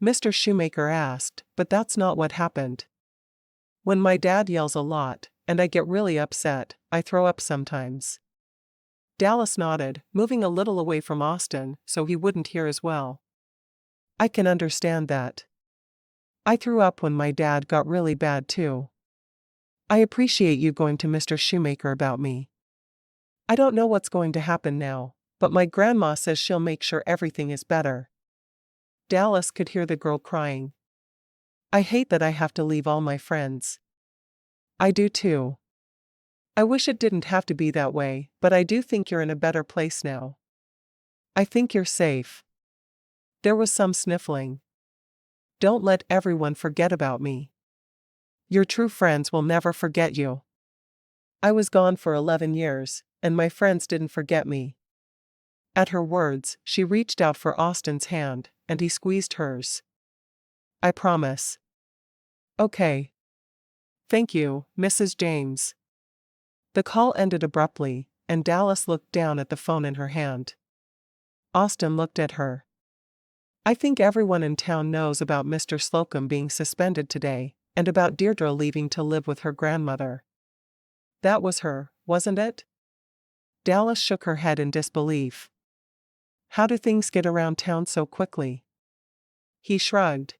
Mr. Shoemaker asked, but that's not what happened. When my dad yells a lot, and I get really upset, I throw up sometimes. Dallas nodded, moving a little away from Austin so he wouldn't hear as well. I can understand that. I threw up when my dad got really bad too. I appreciate you going to Mr. Shoemaker about me. I don't know what's going to happen now, but my grandma says she'll make sure everything is better. Dallas could hear the girl crying. I hate that I have to leave all my friends. I do too. I wish it didn't have to be that way, but I do think you're in a better place now. I think you're safe. There was some sniffling. Don't let everyone forget about me. Your true friends will never forget you. I was gone for 11 years, and my friends didn't forget me. At her words, she reached out for Austin's hand, and he squeezed hers. I promise. Okay. Thank you, Mrs. James. The call ended abruptly, and Dallas looked down at the phone in her hand. Austin looked at her. I think everyone in town knows about Mr. Slocum being suspended today, and about Deirdre leaving to live with her grandmother. That was her, wasn't it? Dallas shook her head in disbelief. How do things get around town so quickly? He shrugged.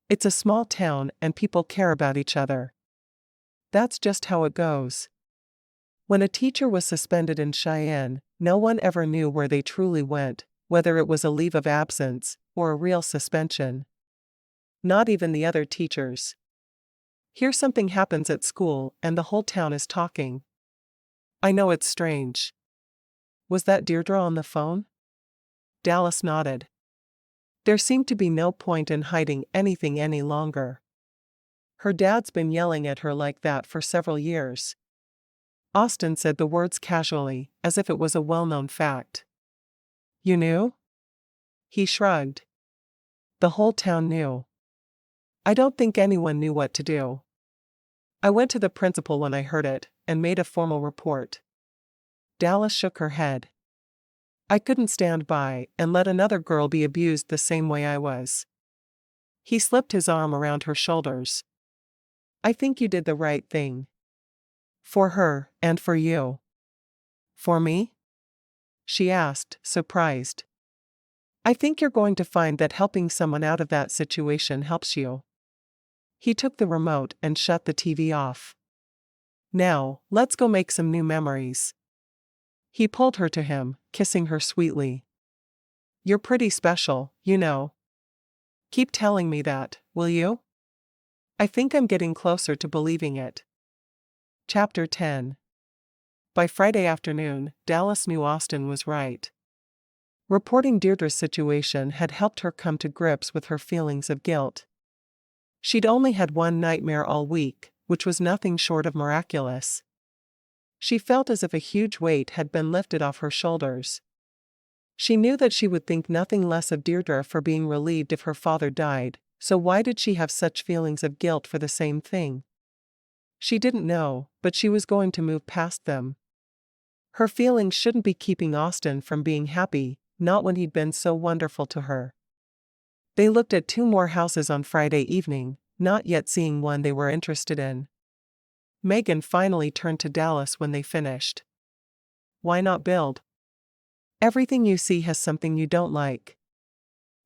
It's a small town and people care about each other. That's just how it goes. When a teacher was suspended in Cheyenne, no one ever knew where they truly went, whether it was a leave of absence or a real suspension. Not even the other teachers. Here something happens at school and the whole town is talking. I know it's strange. Was that Deirdre on the phone? Dallas nodded. There seemed to be no point in hiding anything any longer. Her dad's been yelling at her like that for several years. Austin said the words casually, as if it was a well-known fact. You knew? He shrugged. The whole town knew. I don't think anyone knew what to do. I went to the principal when I heard it, and made a formal report. Dallas shook her head. I couldn't stand by and let another girl be abused the same way I was. He slipped his arm around her shoulders. I think you did the right thing. For her, and for you. For me? She asked, surprised. I think you're going to find that helping someone out of that situation helps you. He took the remote and shut the TV off. Now, let's go make some new memories. He pulled her to him, kissing her sweetly. You're pretty special, you know. Keep telling me that, will you? I think I'm getting closer to believing it. Chapter 10. By Friday afternoon, Dallas knew Austin was right. Reporting Deirdre's situation had helped her come to grips with her feelings of guilt. She'd only had one nightmare all week, which was nothing short of miraculous. She felt as if a huge weight had been lifted off her shoulders. She knew that she would think nothing less of Deirdre for being relieved if her father died, so why did she have such feelings of guilt for the same thing? She didn't know, but she was going to move past them. Her feelings shouldn't be keeping Austin from being happy, not when he'd been so wonderful to her. They looked at 2 more houses on Friday evening, not yet seeing one they were interested in. Megan finally turned to Dallas when they finished. Why not build? Everything you see has something you don't like.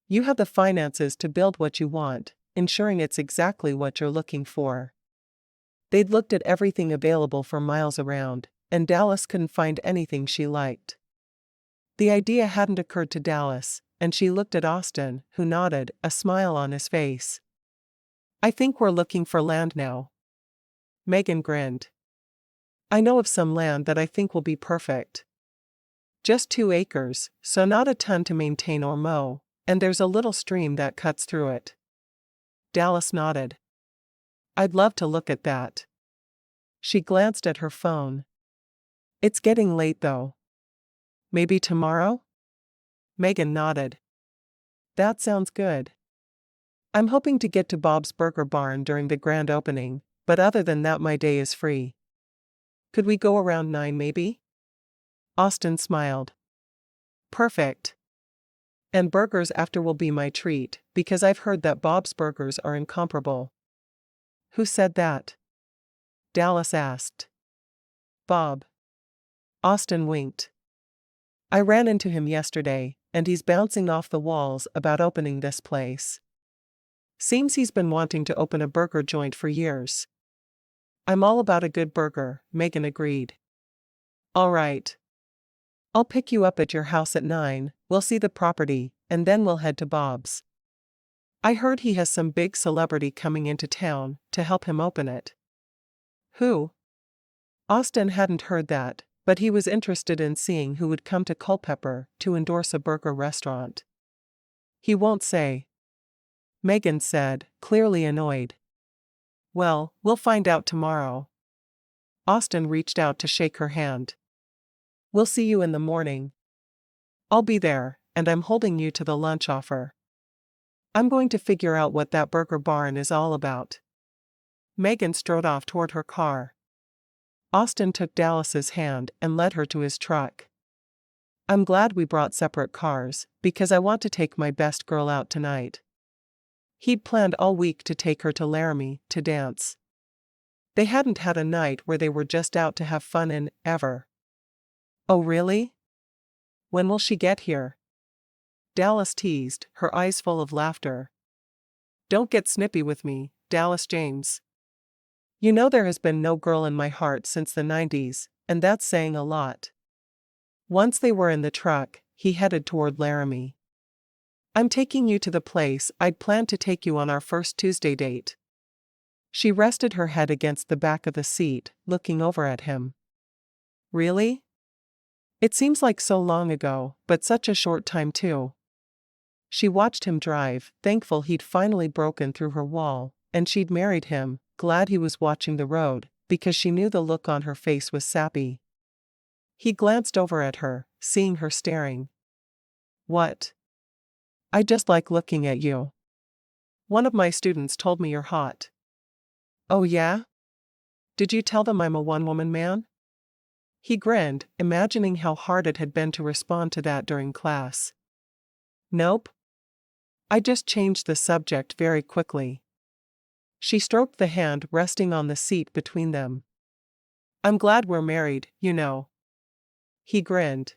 You have the finances to build what you want, ensuring it's exactly what you're looking for. They'd looked at everything available for miles around, and Dallas couldn't find anything she liked. The idea hadn't occurred to Dallas, and she looked at Austin, who nodded, a smile on his face. I think we're looking for land now. Megan grinned. I know of some land that I think will be perfect. Just 2 acres, so not a ton to maintain or mow, and there's a little stream that cuts through it. Dallas nodded. I'd love to look at that. She glanced at her phone. It's getting late though. Maybe tomorrow? Megan nodded. That sounds good. I'm hoping to get to Bob's Burger Barn during the grand opening, but other than that my day is free. Could we go around 9 maybe? Austin smiled. Perfect. And burgers after will be my treat, because I've heard that Bob's burgers are incomparable. Who said that? Dallas asked. Bob. Austin winked. I ran into him yesterday, and he's bouncing off the walls about opening this place. Seems he's been wanting to open a burger joint for years. I'm all about a good burger, Megan agreed. All right. I'll pick you up at your house at 9, we'll see the property, and then we'll head to Bob's. I heard he has some big celebrity coming into town to help him open it. Who? Austin hadn't heard that, but he was interested in seeing who would come to Culpepper to endorse a burger restaurant. He won't say. Megan said, clearly annoyed. Well, we'll find out tomorrow. Austin reached out to shake her hand. We'll see you in the morning. I'll be there, and I'm holding you to the lunch offer. I'm going to figure out what that burger barn is all about. Megan strode off toward her car. Austin took Dallas's hand and led her to his truck. I'm glad we brought separate cars, because I want to take my best girl out tonight. He'd planned all week to take her to Laramie to dance. They hadn't had a night where they were just out to have fun in, ever. Oh really? When will she get here? Dallas teased, her eyes full of laughter. Don't get snippy with me, Dallas James. You know there has been no girl in my heart since the 90s, and that's saying a lot. Once they were in the truck, he headed toward Laramie. I'm taking you to the place I'd planned to take you on our first Tuesday date. She rested her head against the back of the seat, looking over at him. Really? It seems like so long ago, but such a short time too. She watched him drive, thankful he'd finally broken through her wall, and she'd married him, glad he was watching the road, because she knew the look on her face was sappy. He glanced over at her, seeing her staring. What? I just like looking at you. One of my students told me you're hot. Oh yeah? Did you tell them I'm a one-woman man? He grinned, imagining how hard it had been to respond to that during class. Nope. I just changed the subject very quickly. She stroked the hand resting on the seat between them. I'm glad we're married, you know. He grinned.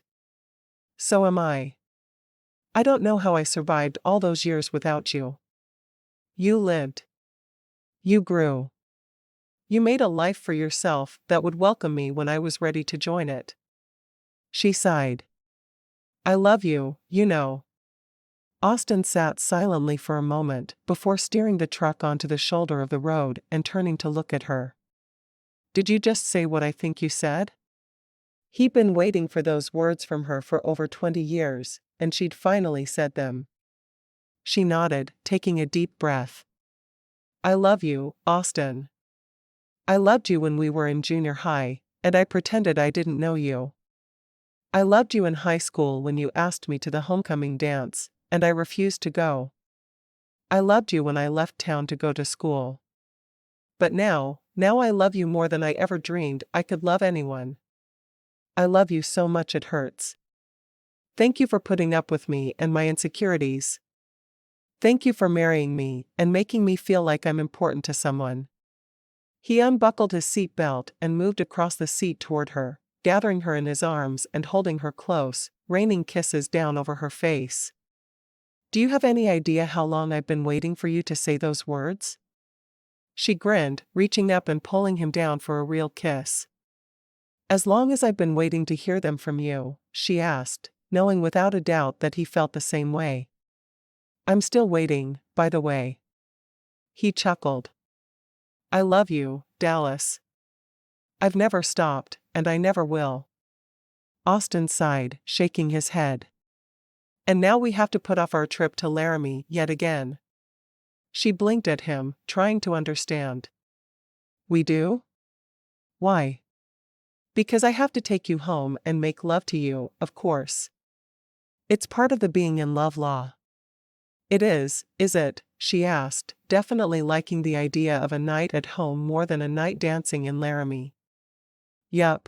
So am I. I don't know how I survived all those years without you. You lived. You grew. You made a life for yourself that would welcome me when I was ready to join it. She sighed. I love you, you know. Austin sat silently for a moment before steering the truck onto the shoulder of the road and turning to look at her. Did you just say what I think you said? He'd been waiting for those words from her for over 20 years, and she'd finally said them. She nodded, taking a deep breath. I love you, Austin. I loved you when we were in junior high, and I pretended I didn't know you. I loved you in high school when you asked me to the homecoming dance, and I refused to go. I loved you when I left town to go to school. But now I love you more than I ever dreamed I could love anyone. I love you so much it hurts. Thank you for putting up with me and my insecurities. Thank you for marrying me and making me feel like I'm important to someone. He unbuckled his seat belt and moved across the seat toward her, gathering her in his arms and holding her close, raining kisses down over her face. Do you have any idea how long I've been waiting for you to say those words? She grinned, reaching up and pulling him down for a real kiss. As long as I've been waiting to hear them from you, she asked, knowing without a doubt that he felt the same way. I'm still waiting, by the way. He chuckled. I love you, Dallas. I've never stopped, and I never will. Austin sighed, shaking his head. And now we have to put off our trip to Laramie yet again. She blinked at him, trying to understand. We do? Why? Because I have to take you home and make love to you, of course. It's part of the being in love law. It is it? She asked, definitely liking the idea of a night at home more than a night dancing in Laramie. Yup.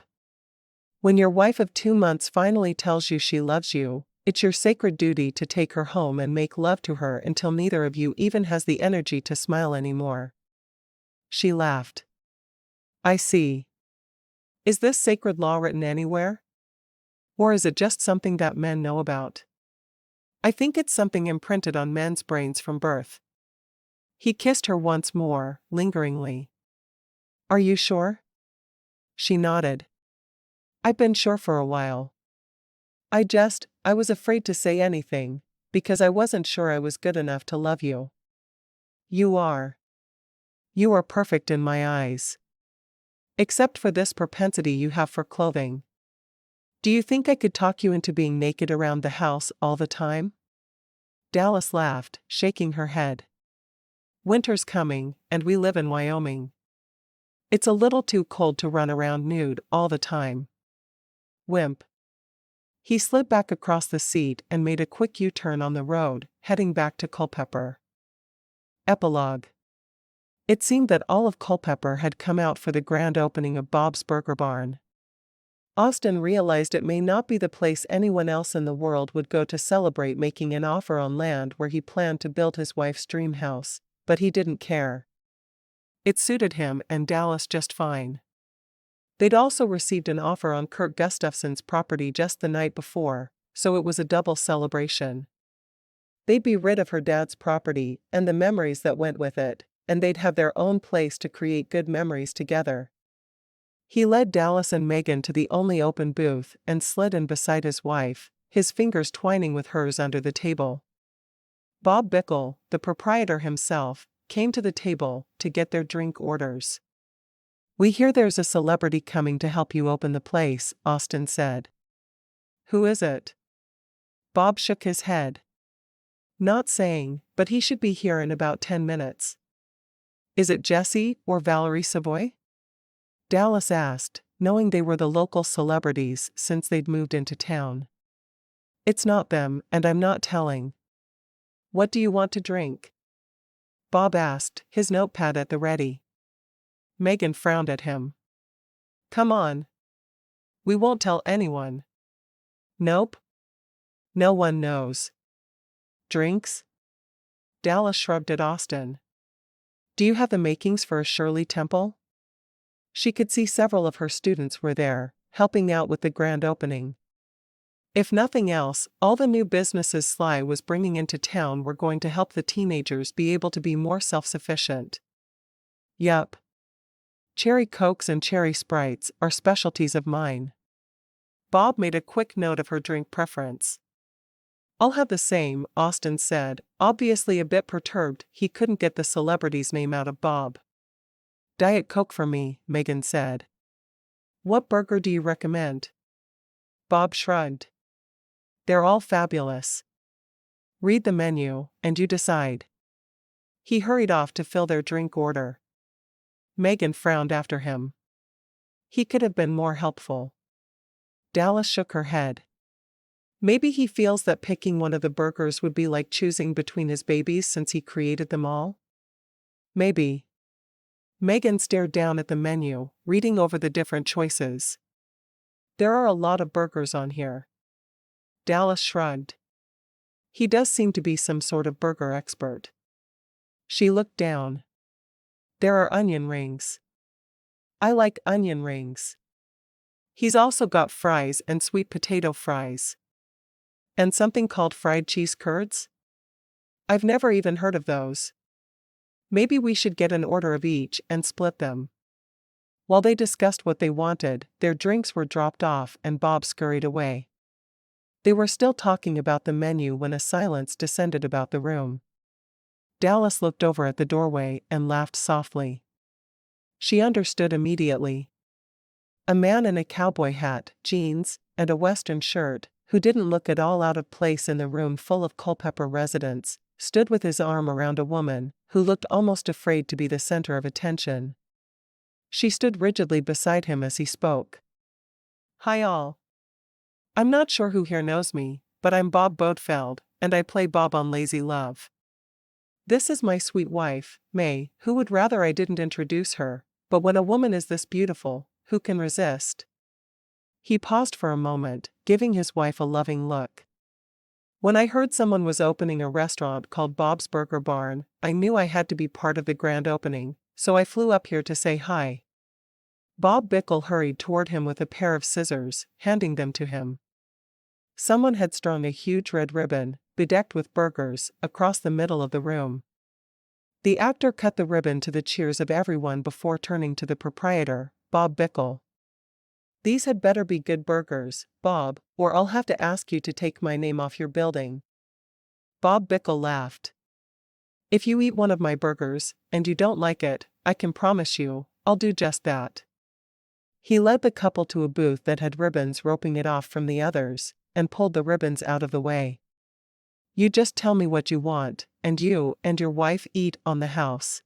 When your wife of 2 months finally tells you she loves you, it's your sacred duty to take her home and make love to her until neither of you even has the energy to smile anymore. She laughed. I see. Is this sacred law written anywhere? Or is it just something that men know about? I think it's something imprinted on men's brains from birth. He kissed her once more, lingeringly. Are you sure? She nodded. I've been sure for a while. I was afraid to say anything, because I wasn't sure I was good enough to love you. You are. You are perfect in my eyes. Except for this propensity you have for clothing. Do you think I could talk you into being naked around the house all the time? Dallas laughed, shaking her head. Winter's coming, and we live in Wyoming. It's a little too cold to run around nude all the time. Wimp. He slid back across the seat and made a quick U-turn on the road, heading back to Culpepper. Epilogue. It seemed that all of Culpepper had come out for the grand opening of Bob's Burger Barn. Austin realized it may not be the place anyone else in the world would go to celebrate making an offer on land where he planned to build his wife's dream house, but he didn't care. It suited him and Dallas just fine. They'd also received an offer on Gustafson's property just the night before, so it was a double celebration. They'd be rid of her dad's property and the memories that went with it, and they'd have their own place to create good memories together. He led Dallas and Megan to the only open booth and slid in beside his wife, his fingers twining with hers under the table. Bob Bickle, the proprietor himself, came to the table to get their drink orders. "We hear there's a celebrity coming to help you open the place," Austin said. "Who is it?" Bob shook his head. "Not saying, but he should be here in about 10 minutes. "Is it Jesse or Valerie Savoy?" Dallas asked, knowing they were the local celebrities since they'd moved into town. "It's not them, and I'm not telling." "What do you want to drink?" Bob asked, his notepad at the ready. Megan frowned at him. "Come on. We won't tell anyone." "Nope. No one knows." "Drinks?" Dallas shrugged at Austin. "Do you have the makings for a Shirley Temple?" She could see several of her students were there, helping out with the grand opening. If nothing else, all the new businesses Sly was bringing into town were going to help the teenagers be able to be more self-sufficient. "Yup. Cherry Cokes and Cherry Sprites are specialties of mine." Bob made a quick note of her drink preference. "I'll have the same," Austin said, obviously a bit perturbed he couldn't get the celebrity's name out of Bob. "Diet Coke for me," Megan said. "What burger do you recommend?" Bob shrugged. "They're all fabulous. Read the menu, and you decide." He hurried off to fill their drink order. Megan frowned after him. He could have been more helpful. Dallas shook her head. Maybe he feels that picking one of the burgers would be like choosing between his babies since he created them all? Maybe. Megan stared down at the menu, reading over the different choices. "There are a lot of burgers on here." Dallas shrugged. He does seem to be some sort of burger expert. She looked down. "There are onion rings. I like onion rings." He's also got fries and sweet potato fries. "And something called fried cheese curds?" "I've never even heard of those." "Maybe we should get an order of each and split them." While they discussed what they wanted, their drinks were dropped off and Bob scurried away. They were still talking about the menu when a silence descended about the room. Dallas looked over at the doorway and laughed softly. She understood immediately. A man in a cowboy hat, jeans, and a western shirt, who didn't look at all out of place in the room full of Culpepper residents, stood with his arm around a woman, who looked almost afraid to be the center of attention. She stood rigidly beside him as he spoke. "Hi all. I'm not sure who here knows me, but I'm Bob Bodefeld, and I play Bob on Lazy Love. This is my sweet wife, May, who would rather I didn't introduce her, but when a woman is this beautiful, who can resist?" He paused for a moment, giving his wife a loving look. "When I heard someone was opening a restaurant called Bob's Burger Barn, I knew I had to be part of the grand opening, so I flew up here to say hi." Bob Bickle hurried toward him with a pair of scissors, handing them to him. Someone had strung a huge red ribbon, bedecked with burgers, across the middle of the room. The actor cut the ribbon to the cheers of everyone before turning to the proprietor, Bob Bickle. "These had better be good burgers, Bob, or I'll have to ask you to take my name off your building." Bob Bickle laughed. "If you eat one of my burgers, and you don't like it, I can promise you, I'll do just that." He led the couple to a booth that had ribbons roping it off from the others, and pulled the ribbons out of the way. "You just tell me what you want, and you and your wife eat on the house."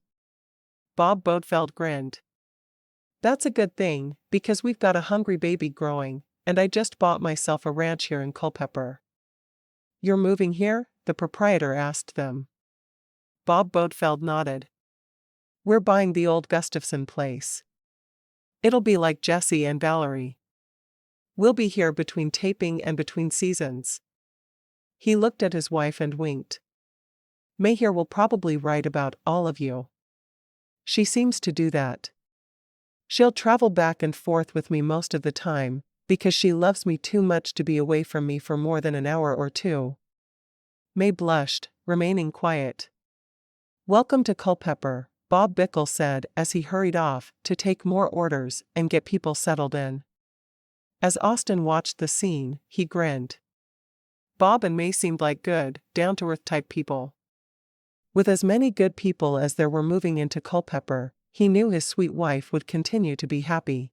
Bob Bodefeld grinned. "That's a good thing, because we've got a hungry baby growing, and I just bought myself a ranch here in Culpepper." "You're moving here?" the proprietor asked them. Bob Bodefeld nodded. "We're buying the old Gustafson place. It'll be like Jesse and Valerie. We'll be here between taping and between seasons." He looked at his wife and winked. "May here will probably write about all of you. She seems to do that. She'll travel back and forth with me most of the time, because she loves me too much to be away from me for more than an hour or two." May blushed, remaining quiet. "Welcome to Culpepper," Bob Bickle said as he hurried off to take more orders and get people settled in. As Austin watched the scene, he grinned. Bob and May seemed like good, down-to-earth type people. With as many good people as there were moving into Culpepper, he knew his sweet wife would continue to be happy.